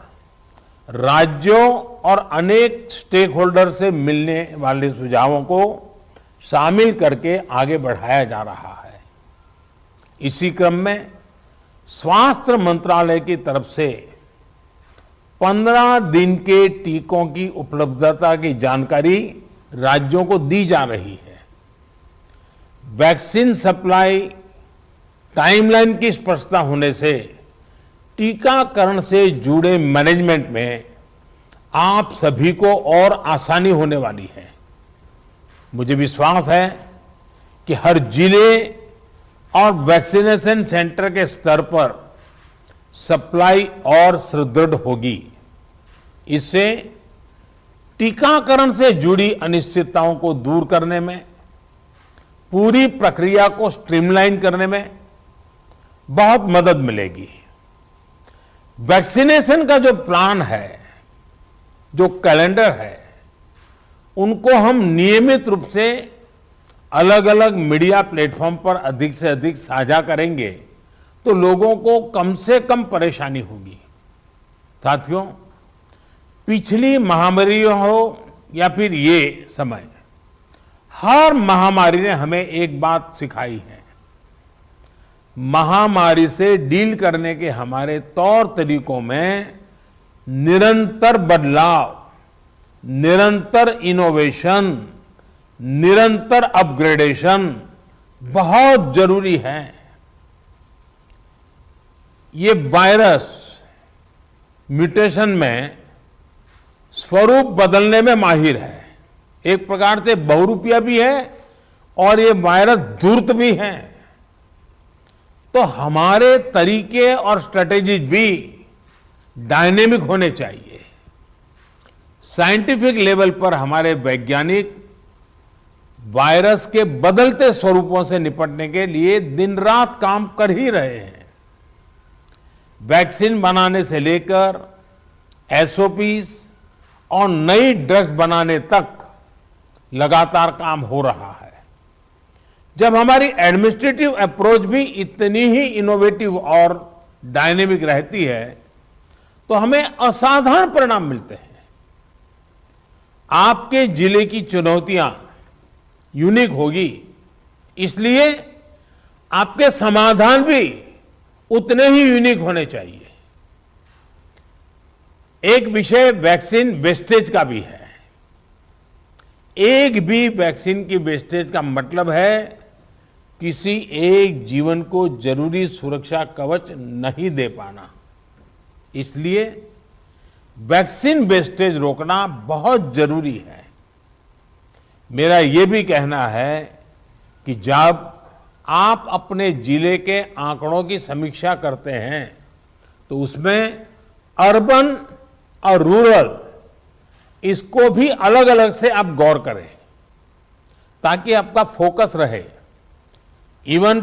राज्यों और अनेक स्टेक होल्डर से मिलने वाले सुझावों को शामिल करके आगे बढ़ाया जा रहा है। इसी क्रम में स्वास्थ्य मंत्रालय की तरफ से 15 दिन के टीकों की उपलब्धता की जानकारी राज्यों को दी जा रही है। वैक्सीन सप्लाई टाइमलाइन की स्पष्टता होने से टीकाकरण से जुड़े मैनेजमेंट में आप सभी को और आसानी होने वाली है। मुझे विश्वास है कि हर जिले और वैक्सीनेशन सेंटर के स्तर पर सप्लाई और सुदृढ़ होगी। इससे टीकाकरण से जुड़ी अनिश्चितताओं को दूर करने में, पूरी प्रक्रिया को स्ट्रीमलाइन करने में बहुत मदद मिलेगी। वैक्सीनेशन का जो प्लान है, जो कैलेंडर है, उनको हम नियमित रूप से अलग अलग मीडिया प्लेटफॉर्म पर अधिक से अधिक साझा करेंगे तो लोगों को कम से कम परेशानी होगी। साथियों, पिछली महामारी हो या फिर ये समय, हर महामारी ने हमें एक बात सिखाई है। महामारी से डील करने के हमारे तौर तरीकों में निरंतर बदलाव, निरंतर इनोवेशन, निरंतर अपग्रेडेशन बहुत जरूरी है। ये वायरस म्यूटेशन में स्वरूप बदलने में माहिर है। एक प्रकार से बहुरूपिया भी है और ये वायरस धूर्त भी है। तो हमारे तरीके और स्ट्रेटेजी भी डायनेमिक होने चाहिए। साइंटिफिक लेवल पर हमारे वैज्ञानिक वायरस के बदलते स्वरूपों से निपटने के लिए दिन रात काम कर ही रहे हैं। वैक्सीन बनाने से लेकर एसओपीज और नई ड्रग्स बनाने तक लगातार काम हो रहा है। जब हमारी एडमिनिस्ट्रेटिव अप्रोच भी इतनी ही इनोवेटिव और डायनेमिक रहती है तो हमें असाधारण परिणाम मिलते हैं। आपके जिले की चुनौतियां यूनिक होगी, इसलिए आपके समाधान भी उतने ही यूनिक होने चाहिए। एक विषय वैक्सीन वेस्टेज का भी है। एक भी वैक्सीन की वेस्टेज का मतलब है किसी एक जीवन को जरूरी सुरक्षा कवच नहीं दे पाना। इसलिए वैक्सीन वेस्टेज रोकना बहुत जरूरी है। मेरा यह भी कहना है कि जब आप अपने जिले के आंकड़ों की समीक्षा करते हैं तो उसमें अर्बन और रूरल इसको भी अलग अलग से आप गौर करें ताकि आपका फोकस रहे। इवन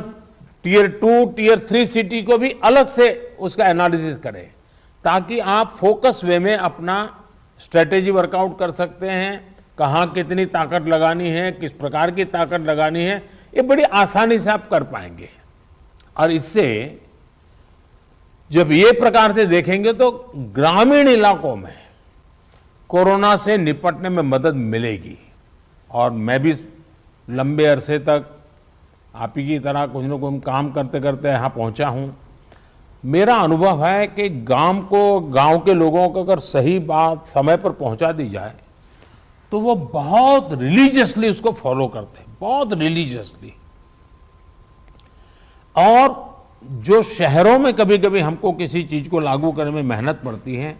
टियर 2, टियर 3 सिटी को भी अलग से उसका एनालिसिस करें ताकि आप फोकस वे में अपना स्ट्रेटेजी वर्कआउट कर सकते हैं। कहां कितनी ताकत लगानी है, किस प्रकार की ताकत लगानी है, ये बड़ी आसानी से आप कर पाएंगे। और इससे जब ये प्रकार से देखेंगे तो ग्रामीण इलाकों में कोरोना से निपटने में मदद मिलेगी। और मैं भी लंबे अरसे तक आप ही की तरह कुछ न कुछ काम करते करते यहाँ पहुंचा हूं। मेरा अनुभव है कि गांव के लोगों को अगर सही बात समय पर पहुंचा दी जाए तो वो बहुत रिलीजियसली उसको फॉलो करते हैं, बहुत रिलीजियसली। और जो शहरों में कभी कभी हमको किसी चीज को लागू करने में मेहनत पड़ती है,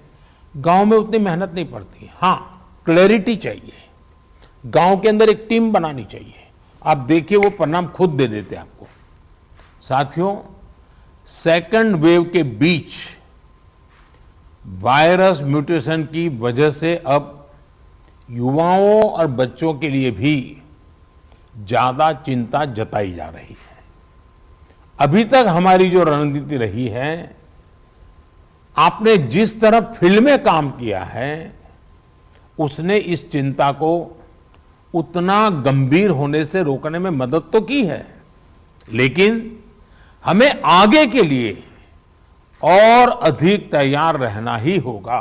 गांव में उतनी मेहनत नहीं पड़ती। हाँ, क्लैरिटी चाहिए, गांव के अंदर एक टीम बनानी चाहिए। आप देखिए वो परिणाम खुद दे देते हैं आपको। साथियों, सेकंड वेव के बीच वायरस म्यूटेशन की वजह से अब युवाओं और बच्चों के लिए भी ज्यादा चिंता जताई जा रही है। अभी तक हमारी जो रणनीति रही है, आपने जिस तरह फील्ड में काम किया है उसने इस चिंता को उतना गंभीर होने से रोकने में मदद तो की है, लेकिन हमें आगे के लिए और अधिक तैयार रहना ही होगा।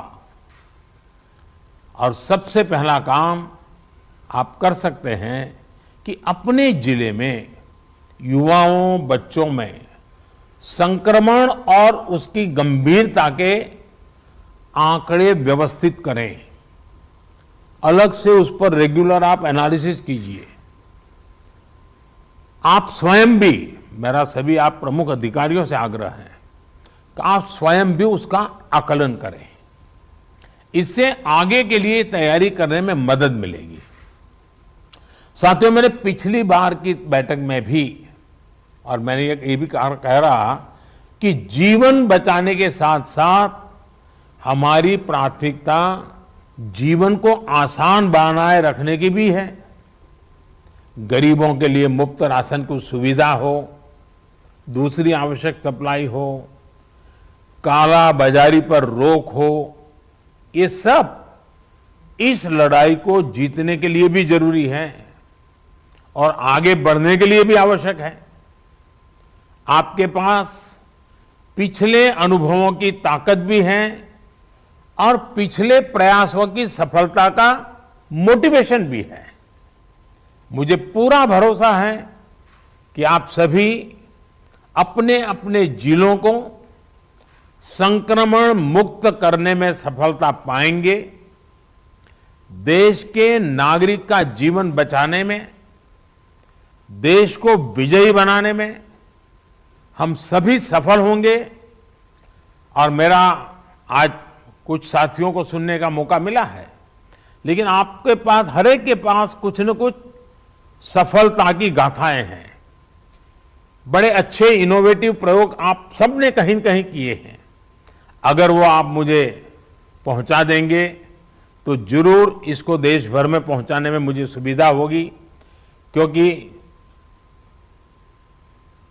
और सबसे पहला काम आप कर सकते हैं कि अपने जिले में युवाओं, बच्चों में संक्रमण और उसकी गंभीरता के आंकड़े व्यवस्थित करें। अलग से उस पर रेगुलर आप एनालिसिस कीजिए। आप स्वयं भी, मेरा सभी आप प्रमुख अधिकारियों से आग्रह है कि आप स्वयं भी उसका आकलन करें। इससे आगे के लिए तैयारी करने में मदद मिलेगी। साथियों, मैंने पिछली बार की बैठक में भी, और मैंने ये भी कह रहा कि जीवन बचाने के साथ साथ हमारी प्राथमिकता जीवन को आसान बनाए रखने की भी है। गरीबों के लिए मुफ्त राशन की सुविधा हो, दूसरी आवश्यक सप्लाई हो, काला बाजारी पर रोक हो, ये सब इस लड़ाई को जीतने के लिए भी जरूरी है और आगे बढ़ने के लिए भी आवश्यक है। आपके पास पिछले अनुभवों की ताकत भी है और पिछले प्रयासों की सफलता का मोटिवेशन भी है। मुझे पूरा भरोसा है कि आप सभी अपने अपने जिलों को संक्रमण मुक्त करने में सफलता पाएंगे। देश के नागरिक का जीवन बचाने में, देश को विजयी बनाने में हम सभी सफल होंगे। और मेरा आज कुछ साथियों को सुनने का मौका मिला है, लेकिन आपके पास, हर एक के पास कुछ न कुछ सफलता की गाथाएं हैं। बड़े अच्छे इनोवेटिव प्रयोग आप सबने कहीं न कहीं किए हैं। अगर वो आप मुझे पहुंचा देंगे तो जरूर इसको देश भर में पहुंचाने में मुझे सुविधा होगी, क्योंकि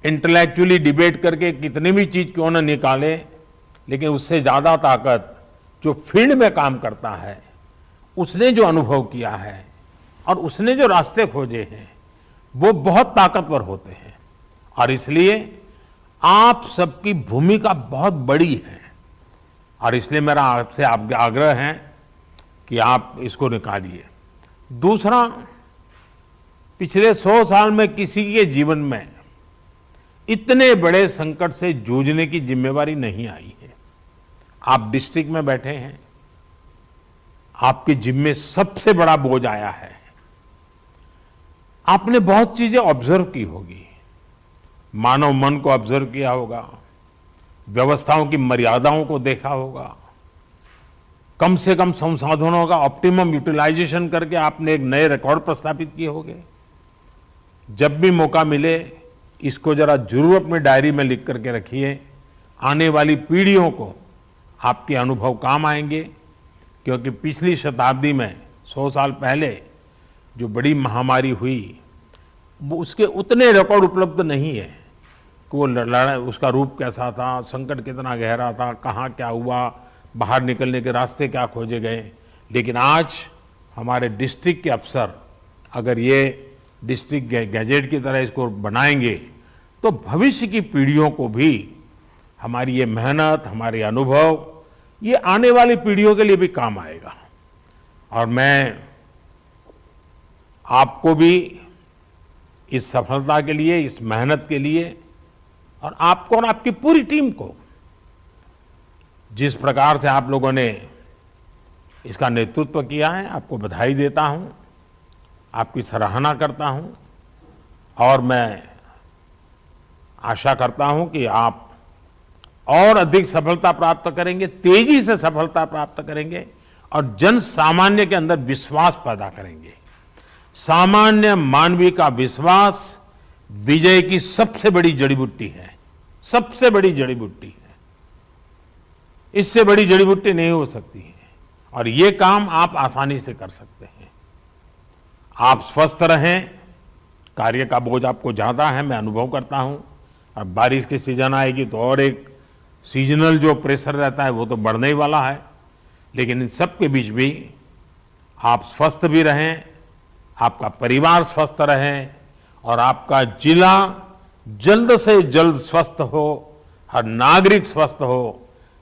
इंटेलेक्चुअली डिबेट करके कितनी भी चीज क्यों न निकाले, लेकिन उससे ज्यादा ताकत जो फील्ड में काम करता है, उसने जो अनुभव किया है और उसने जो रास्ते खोजे हैं, वो बहुत ताकतवर होते हैं। और इसलिए आप सबकी भूमिका बहुत बड़ी है, और इसलिए मेरा आपसे आग्रह है कि आप इसको निकालिए। दूसरा, पिछले 100 साल में किसी के जीवन में इतने बड़े संकट से जूझने की जिम्मेवारी नहीं आई है। आप डिस्ट्रिक्ट में बैठे हैं, आपके जिम्मे सबसे बड़ा बोझ आया है। आपने बहुत चीजें ऑब्जर्व की होगी, मानव मन को ऑब्जर्व किया होगा, व्यवस्थाओं की मर्यादाओं को देखा होगा, कम से कम संसाधनों का ऑप्टिमम यूटिलाइजेशन करके आपने एक नए रिकॉर्ड प्रस्थापित किए होंगे। जब भी मौका मिले इसको जरा जरूर अपनी डायरी में लिख करके रखिए। आने वाली पीढ़ियों को आपके अनुभव काम आएंगे, क्योंकि पिछली शताब्दी में 100 साल पहले जो बड़ी महामारी हुई, वो उसके उतने रिकॉर्ड उपलब्ध नहीं है कि वो लड़ाई, उसका रूप कैसा था, संकट कितना गहरा था, कहाँ क्या हुआ, बाहर निकलने के रास्ते क्या खोजे गए। लेकिन आज हमारे डिस्ट्रिक्ट के अफसर अगर ये डिस्ट्रिक्ट गैजेट की तरह इसको बनाएंगे तो भविष्य की पीढ़ियों को भी हमारी ये मेहनत, हमारे अनुभव, ये आने वाली पीढ़ियों के लिए भी काम आएगा। और मैं आपको भी इस सफलता के लिए, इस मेहनत के लिए, और आपको और आपकी पूरी टीम को, जिस प्रकार से आप लोगों ने इसका नेतृत्व किया है, आपको बधाई देता हूं, आपकी सराहना करता हूं। और मैं आशा करता हूं कि आप और अधिक सफलता प्राप्त करेंगे, तेजी से सफलता प्राप्त करेंगे और जन सामान्य के अंदर विश्वास पैदा करेंगे। सामान्य मानवीय का विश्वास विजय की सबसे बड़ी जड़ी बूटी है, सबसे बड़ी जड़ी बूटी है। इससे बड़ी जड़ी बूटी नहीं हो सकती है, और ये काम आप आसानी से कर सकते हैं। आप स्वस्थ रहें, कार्य का बोझ आपको ज्यादा है, मैं अनुभव करता हूं। और बारिश की सीजन आएगी तो और एक सीजनल जो प्रेशर रहता है वो तो बढ़ने ही वाला है। लेकिन इन सब के बीच भी आप स्वस्थ भी रहें, आपका परिवार स्वस्थ रहे, और आपका जिला जल्द से जल्द स्वस्थ हो, हर नागरिक स्वस्थ हो,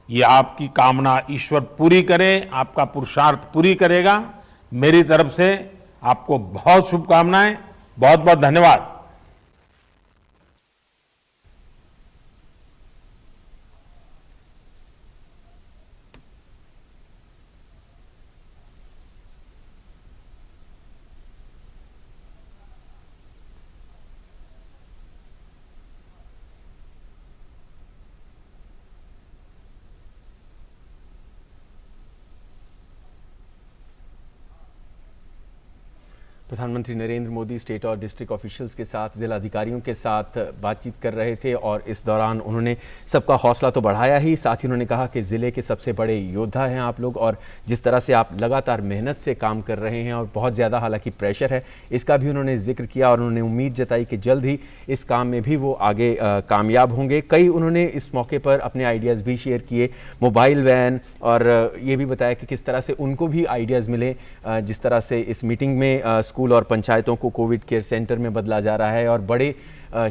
ये आपकी कामना ईश्वर पूरी करे, आपका पुरुषार्थ पूरी करेगा। मेरी तरफ से आपको बहुत शुभकामनाएं, बहुत बहुत धन्यवाद। प्रधानमंत्री नरेंद्र मोदी स्टेट और डिस्ट्रिक्ट ऑफिशियल्स के साथ, जिला अधिकारियों के साथ बातचीत कर रहे थे, और इस दौरान उन्होंने सबका हौसला तो बढ़ाया ही, साथ ही उन्होंने कहा कि ज़िले के सबसे बड़े योद्धा हैं आप लोग, और जिस तरह से आप लगातार मेहनत से काम कर रहे हैं और बहुत ज़्यादा हालांकि प्रेशर है, इसका भी उन्होंने जिक्र किया। और उन्होंने उम्मीद जताई कि जल्द ही इस काम में भी वो आगे कामयाब होंगे। कई उन्होंने इस मौके पर अपने आइडियाज़ भी शेयर किए, मोबाइल वैन, और ये भी बताया कि किस तरह से उनको भी आइडियाज़ मिले, जिस तरह से इस मीटिंग में स्कूल और पंचायतों को कोविड केयर सेंटर में बदला जा रहा है, और बड़े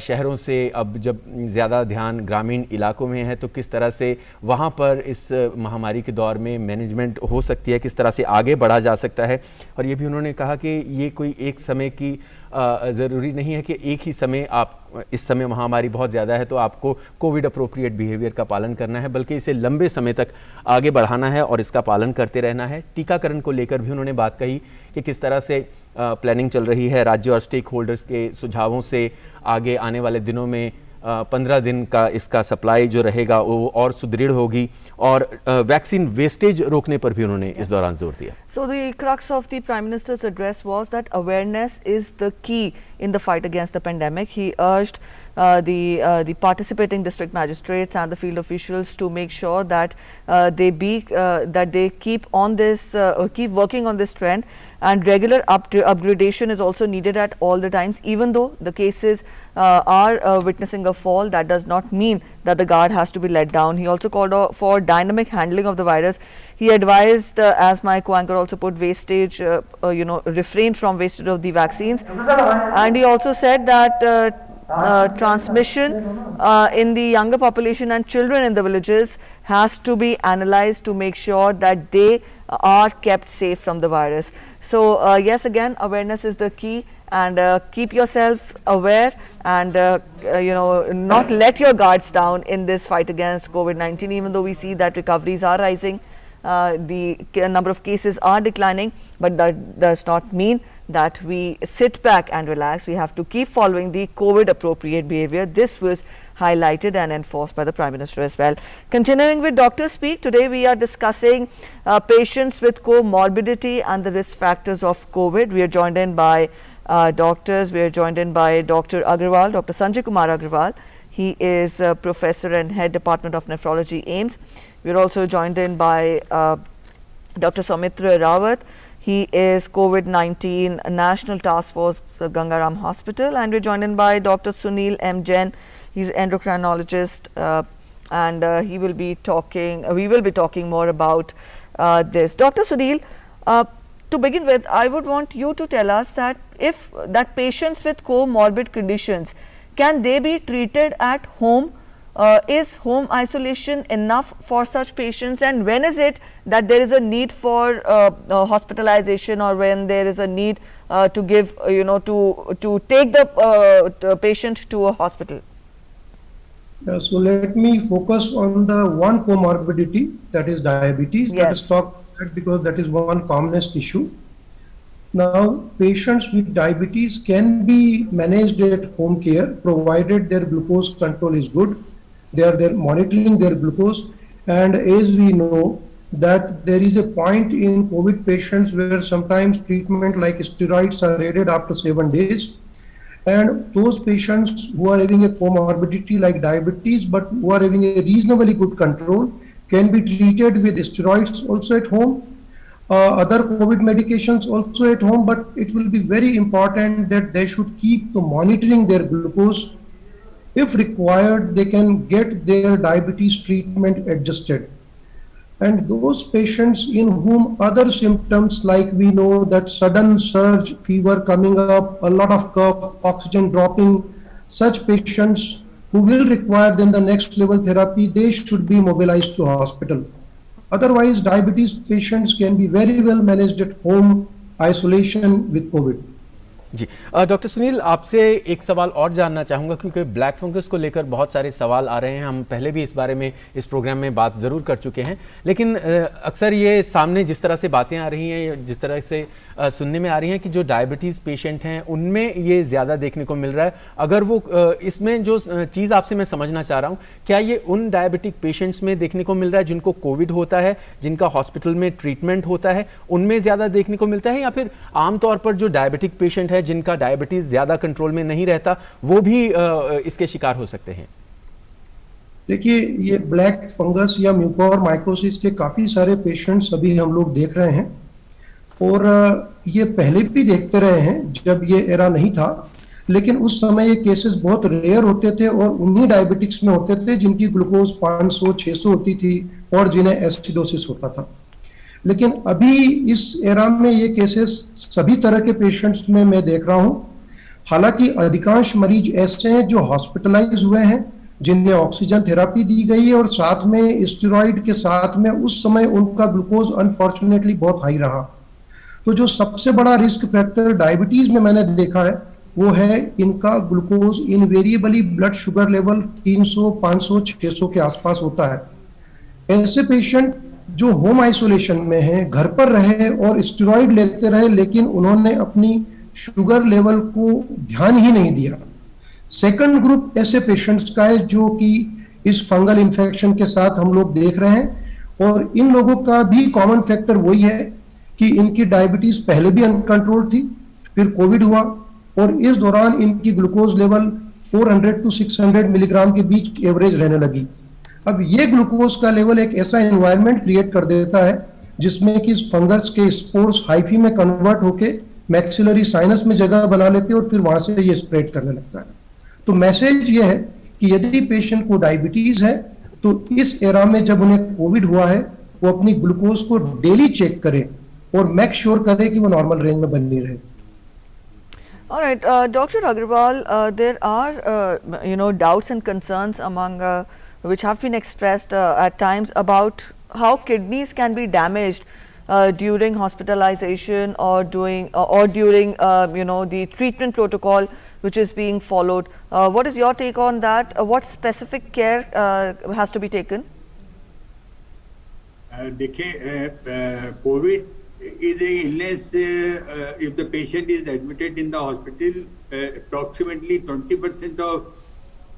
शहरों से अब जब ज़्यादा ध्यान ग्रामीण इलाकों में है तो किस तरह से वहाँ पर इस महामारी के दौर में मैनेजमेंट हो सकती है, किस तरह से आगे बढ़ा जा सकता है। और ये भी उन्होंने कहा कि ये कोई एक समय की ज़रूरी नहीं है कि एक ही समय, आप इस समय महामारी बहुत ज़्यादा है तो आपको कोविड अप्रोप्रिएट बिहेवियर का पालन करना है, बल्कि इसे लंबे समय तक आगे बढ़ाना है और इसका पालन करते रहना है। टीकाकरण को लेकर भी उन्होंने बात कही कि किस तरह से प्लानिंग चल रही है, राज्य और स्टेक होल्डर्स के सुझावों से आगे आने वाले दिनों में 15 दिन का इसका सप्लाई जो रहेगा वो और सुदृढ़ होगी, और वैक्सीन वेस्टेज रोकने पर भी उन्होंने इस दौरान जोर दिया। So the crux of the Prime Minister's address was that awareness is the key in the fight against the pandemic. He urged the participating district magistrates and the field officials to make sure that they keep on this keep working on this trend, and regular upgradation is also needed at all the times. Even though the cases are witnessing a fall, that does not mean that the guard has to be let down. He also called for dynamic handling of the virus. He advised, as my co-anchor also put, wastage, refrain from wastage of the vaccines, and he also said that transmission in the younger population and children in the villages has to be analyzed to make sure that they are kept safe from the virus. So yes, again, awareness is the key, and keep yourself aware, and not let your guards down in this fight against COVID-19. Even though we see that recoveries are rising, the number of cases are declining, but that does not mean that we sit back and relax. We have to keep following the COVID appropriate behavior. This was highlighted and enforced by the Prime Minister as well. Continuing with Dr. Speak, today we are discussing patients with comorbidity and the risk factors of COVID. We are joined in by doctors. We are joined in by Dr. Agrawal, Dr. Sanjay Kumar Agrawal. He is a professor and head Department of Nephrology, AIIMS. We are also joined in by Dr. Soumitra Rawat. He is COVID-19 National Task Force, Gangaram Hospital, and we're joined in by Dr. Sunil M. Jain. He's endocrinologist, and we will be talking more about this. Dr. Sunil, to begin with, I would want you to tell us that if patients with comorbid conditions, can they be treated at home? Is home isolation enough for such patients, and when is it that there is a need for hospitalization, or when there is a need to give to take the patient to a hospital? So let me focus on the one comorbidity, that is diabetes. Yes. Let us talk about that because that is one commonest issue. Now, patients with diabetes can be managed at home care provided their glucose control is good. They are there monitoring their glucose, and as we know that there is a point in COVID patients where sometimes treatment like steroids are added after 7 days, and those patients who are having a comorbidity like diabetes but who are having a reasonably good control can be treated with steroids also at home, other COVID medications also at home, but it will be very important that they should keep monitoring their glucose. If required, they can get their diabetes treatment adjusted. And those patients in whom other symptoms, like we know that sudden surge, fever coming up, a lot of cough, oxygen dropping, such patients who will require then the next level therapy, they should be mobilized to hospital. Otherwise, diabetes patients can be very well managed at home isolation with COVID. जी doctor Sunil, आपसे एक सवाल और जानना चाहूँगा, क्योंकि black fungus को लेकर बहुत सारे सवाल आ रहे हैं। हम पहले भी इस बारे में इस प्रोग्राम में बात ज़रूर कर चुके हैं, लेकिन अक्सर ये सामने जिस तरह से बातें आ रही हैं, जिस तरह से सुनने में आ रही हैं कि जो डायबिटीज़ पेशेंट हैं उनमें ये ज़्यादा देखने को मिल रहा है। अगर वो इसमें जो चीज़ आपसे मैं समझना चाह रहा हूँ, क्या ये उन डायबिटिक पेशेंट्स में देखने को मिल रहा है जिनको कोविड होता है, जिनका हॉस्पिटल में ट्रीटमेंट होता है, उनमें ज़्यादा देखने को मिलता है, या फिर आमतौर पर जो डायबिटिक पेशेंट है जिनका डायबिटीज ज्यादा कंट्रोल में नहीं रहता वो भी इसके शिकार हो सकते हैं? देखिए, ये ब्लैक फंगस या म्यूकोर माइकोसिस के काफी सारे पेशेंट्स अभी हम लोग देख रहे हैं, और ये पहले भी देखते रहे हैं जब ये एरा नहीं था, लेकिन उस समय ये केसेस बहुत रेयर होते थे और उन्हीं डायबिटिक्स में होते थे जिनकी ग्लूकोज 500-600 होती थी और जिन्हें एसिडोसिस होता था। लेकिन अभी इस एरा में ये केसेस सभी तरह के पेशेंट्स में मैं देख रहा हूं। हालांकि अधिकांश मरीज ऐसे हैं जो हॉस्पिटलाइज हुए हैं, जिन्हें ऑक्सीजन थेरेपी दी गई है और साथ में स्टेरॉइड के साथ में उस समय उनका ग्लूकोज अनफॉर्चुनेटली बहुत हाई रहा। तो जो सबसे बड़ा रिस्क फैक्टर डायबिटीज में मैंने देखा है वो है इनका glucose invariably blood sugar level 300, 500, 600 के आसपास होता है। ऐसे पेशेंट जो होम आइसोलेशन में हैं, घर पर रहे और स्टेरॉइड लेते रहे, लेकिन उन्होंने अपनी शुगर लेवल को ध्यान ही नहीं दिया, सेकंड ग्रुप ऐसे पेशेंट्स का है जो कि इस फंगल इन्फेक्शन के साथ हम लोग देख रहे हैं, और इन लोगों का भी कॉमन फैक्टर वही है कि इनकी डायबिटीज पहले भी अनकंट्रोल थी, फिर कोविड हुआ और इस दौरान इनकी ग्लूकोज लेवल 400 टू 600 मिलीग्राम के बीच एवरेज रहने लगी। अब ये ग्लूकोज का लेवल एक ऐसा एनवायरनमेंट क्रिएट कर देता है जिसमें कि इस फंगस के स्पोर्स हाइफी में कन्वर्ट होके मैक्सिलरी साइनस में जगह बना लेते हैं और फिर वहां से ये स्प्रेड करने लगता है। तो मैसेज ये है कि यदि पेशेंट को डायबिटीज है तो इस एरा में जब उन्हें कोविड हुआ है वो अपनी ग्लूकोज को डेली चेक करे और मेक श्योर करे कि वो नॉर्मल रेंज में बनी रहे। All right, Dr. Agarwal, there are doubts and concerns among which have been expressed at times about how kidneys can be damaged during hospitalization or during the treatment protocol which is being followed. What is your take on that? What specific care has to be taken? देखिए, COVID is a illness. If the patient is admitted in the hospital, approximately 20% of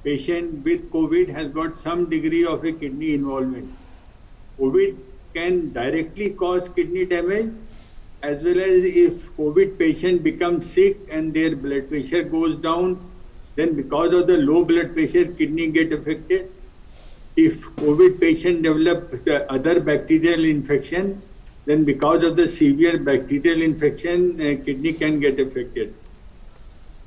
patient with COVID has got some degree of a kidney involvement. COVID can directly cause kidney damage, as well as if COVID patient becomes sick and their blood pressure goes down, then because of the low blood pressure, kidney get affected. If COVID patient develops other bacterial infection, then because of the severe bacterial infection, kidney can get affected.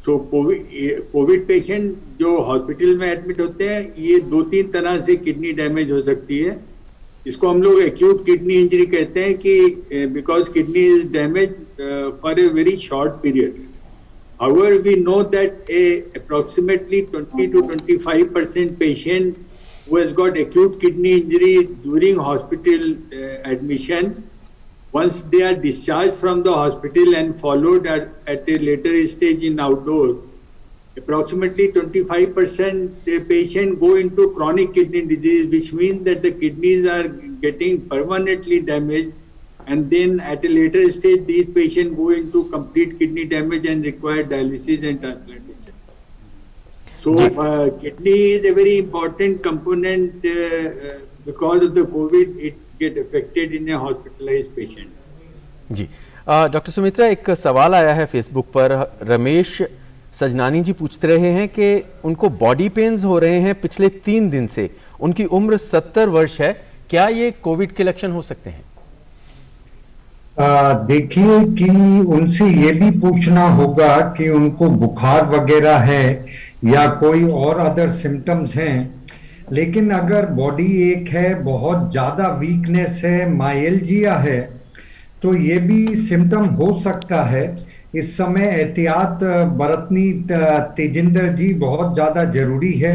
So COVID patient जो hospital में admit होते हैं, ये 2-3 तरह से kidney damage हो सकती है। इसको हम लोग एक्यूट किडनी इंजरी कहते हैं कि because kidney is damage for a very short period. However, we know that approximately 20 to 25% patient who has got acute kidney injury during hospital admission, once they are discharged from the hospital and followed at a later stage in outdoor, approximately 25% patient go into chronic kidney disease, which means that the kidneys are getting permanently damaged, and then at a later stage these patients go into complete kidney damage and require dialysis and transplantation. So kidney is a very important component. Because of the COVID, it get affected in a hospitalized patient. जी, doctor Sumitra, एक सवाल आया है Facebook पर। रमेश सजनानी जी पूछ रहे हैं कि उनको बॉडी पेन्स हो रहे हैं पिछले 3 दिन से, उनकी उम्र 70 वर्ष है, क्या ये कोविड के लक्षण हो सकते हैं? देखिए कि उनसे ये भी पूछना होगा कि उनको बुखार वगैरह है या कोई और अदर सिम्टम्स हैं। लेकिन अगर बॉडी एक है, बहुत ज्यादा वीकनेस है, माइल्जिया है, तो ये भी सिम्टम हो सकता है। इस समय एहतियात बरतनी तेजिंदर जी बहुत ज्यादा जरूरी है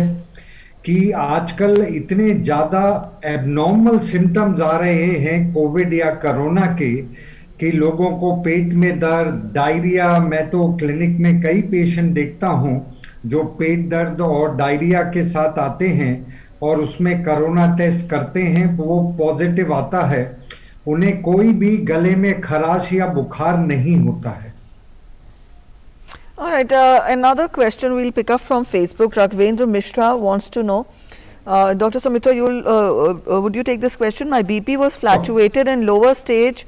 कि आजकल इतने ज्यादा एबनॉर्मल सिम्टम्स आ रहे हैं कोविड या कोरोना के कि लोगों को पेट में दर्द, डायरिया। मैं तो क्लिनिक में कई पेशेंट देखता हूं जो पेट दर्द और डायरिया के साथ आते हैं और उसमें कोरोना टेस्ट करते हैं, वो पॉजिटिव आता है, उन्हें कोई भी गले में खराश या बुखार नहीं होता है। All right, another question we'll pick up from Facebook. Raghvendra Mishra wants to know, Dr. Sumitra, would you take this question? My BP was fluctuated in lower stage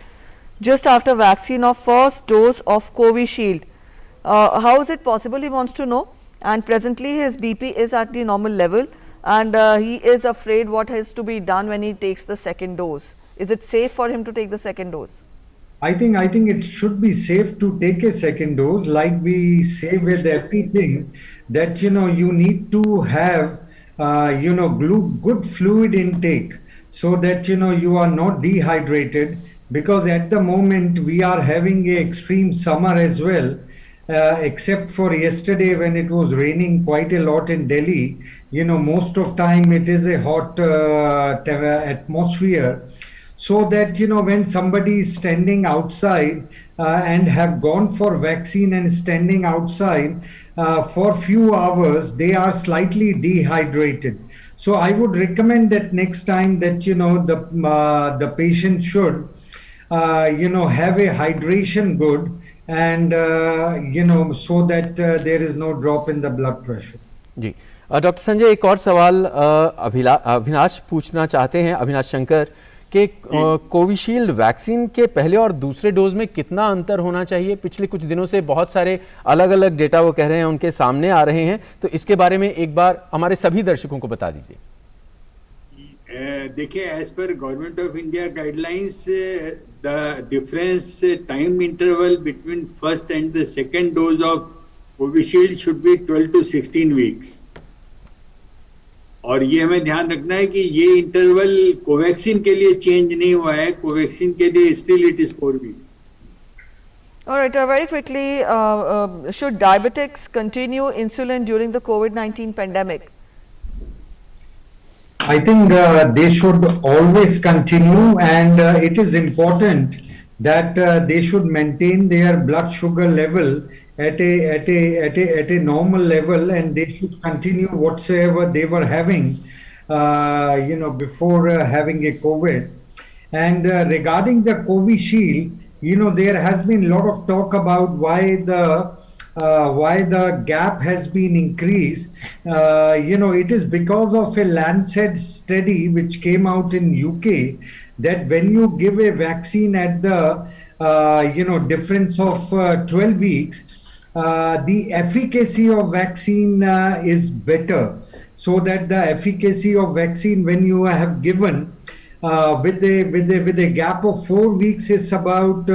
just after vaccine of first dose of Covishield. How is it possible? He wants to know. And presently his BP is at the normal level, and he is afraid what has to be done when he takes the second dose. Is it safe for him to take the second dose? I think it should be safe to take a second dose. Like we say with everything, that you need to have good fluid intake so that you are not dehydrated, because at the moment we are having a extreme summer as well. Except for yesterday when it was raining quite a lot in Delhi, most of time it is a hot atmosphere. So that when somebody is standing outside and have gone for vaccine and standing outside for few hours, they are slightly dehydrated. So I would recommend that next time that the patient should have a hydration good, and so that there is no drop in the blood pressure. जी doctor Sanjay, एक और सवाल अविनाश पूछना चाहते हैं, अविनाश शंकर, कि Covishield vaccine के पहले और दूसरे डोज में कितना अंतर होना चाहिए? पिछले कुछ दिनों से बहुत सारे अलग अलग डेटा वो कह रहे हैं उनके सामने आ रहे हैं, तो इसके बारे में एक बार हमारे सभी दर्शकों को बता दीजिए। देखिए, as per government of India guidelines the difference time interval between first and the second dose of Covishield should be 12 to 16 weeks. और ये हमें ध्यान रखना है कि ये इंटरवल कोवैक्सीन के लिए चेंज नहीं हुआ है, कोवैक्सीन के लिए still it is 4 weeks. All right, very quickly, should diabetics continue insulin during the COVID-19 pandemic? I think they should always continue, and it is important that they should maintain their blood sugar level at a normal level, and they should continue whatsoever they were having, before having a COVID. And regarding the Covishield, there has been a lot of talk about why the gap has been increased. It is because of a Lancet study which came out in UK, that when you give a vaccine at the difference of 12 weeks, the efficacy of vaccine is better. So that the efficacy of vaccine when you have given with a gap of 4 weeks is about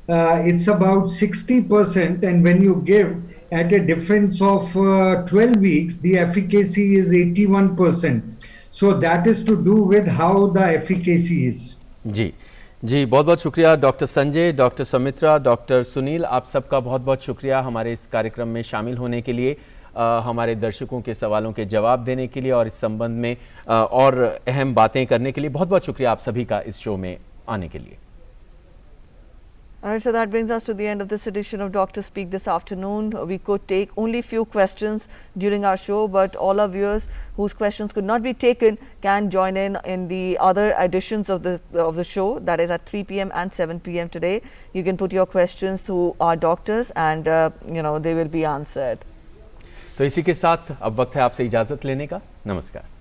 it's about 60%, and when you give at a difference of 12 weeks, the efficacy is 81%. So that is to do with how the efficacy is. जी बहुत बहुत शुक्रिया doctor Sanjay, doctor Samitra, doctor Sunil, आप सबका बहुत बहुत शुक्रिया हमारे इस कार्यक्रम में शामिल होने के लिए, हमारे दर्शकों के सवालों के जवाब देने के लिए और इस संबंध में और अहम बातें करने के लिए बहुत बहुत शुक्रिया आप सभी का इस शो में आने के लिए। Alright, so that brings us to the end of this edition of Dr. Speak this afternoon. We could take only few questions during our show, but all our viewers whose questions could not be taken can join in the other editions of the show, that is at 3 p.m. and 7 p.m. today. You can put your questions to our doctors and they will be answered. तो इसी के साथ अब वक्त है आपसे इजाजत लेने का। नमस्कार।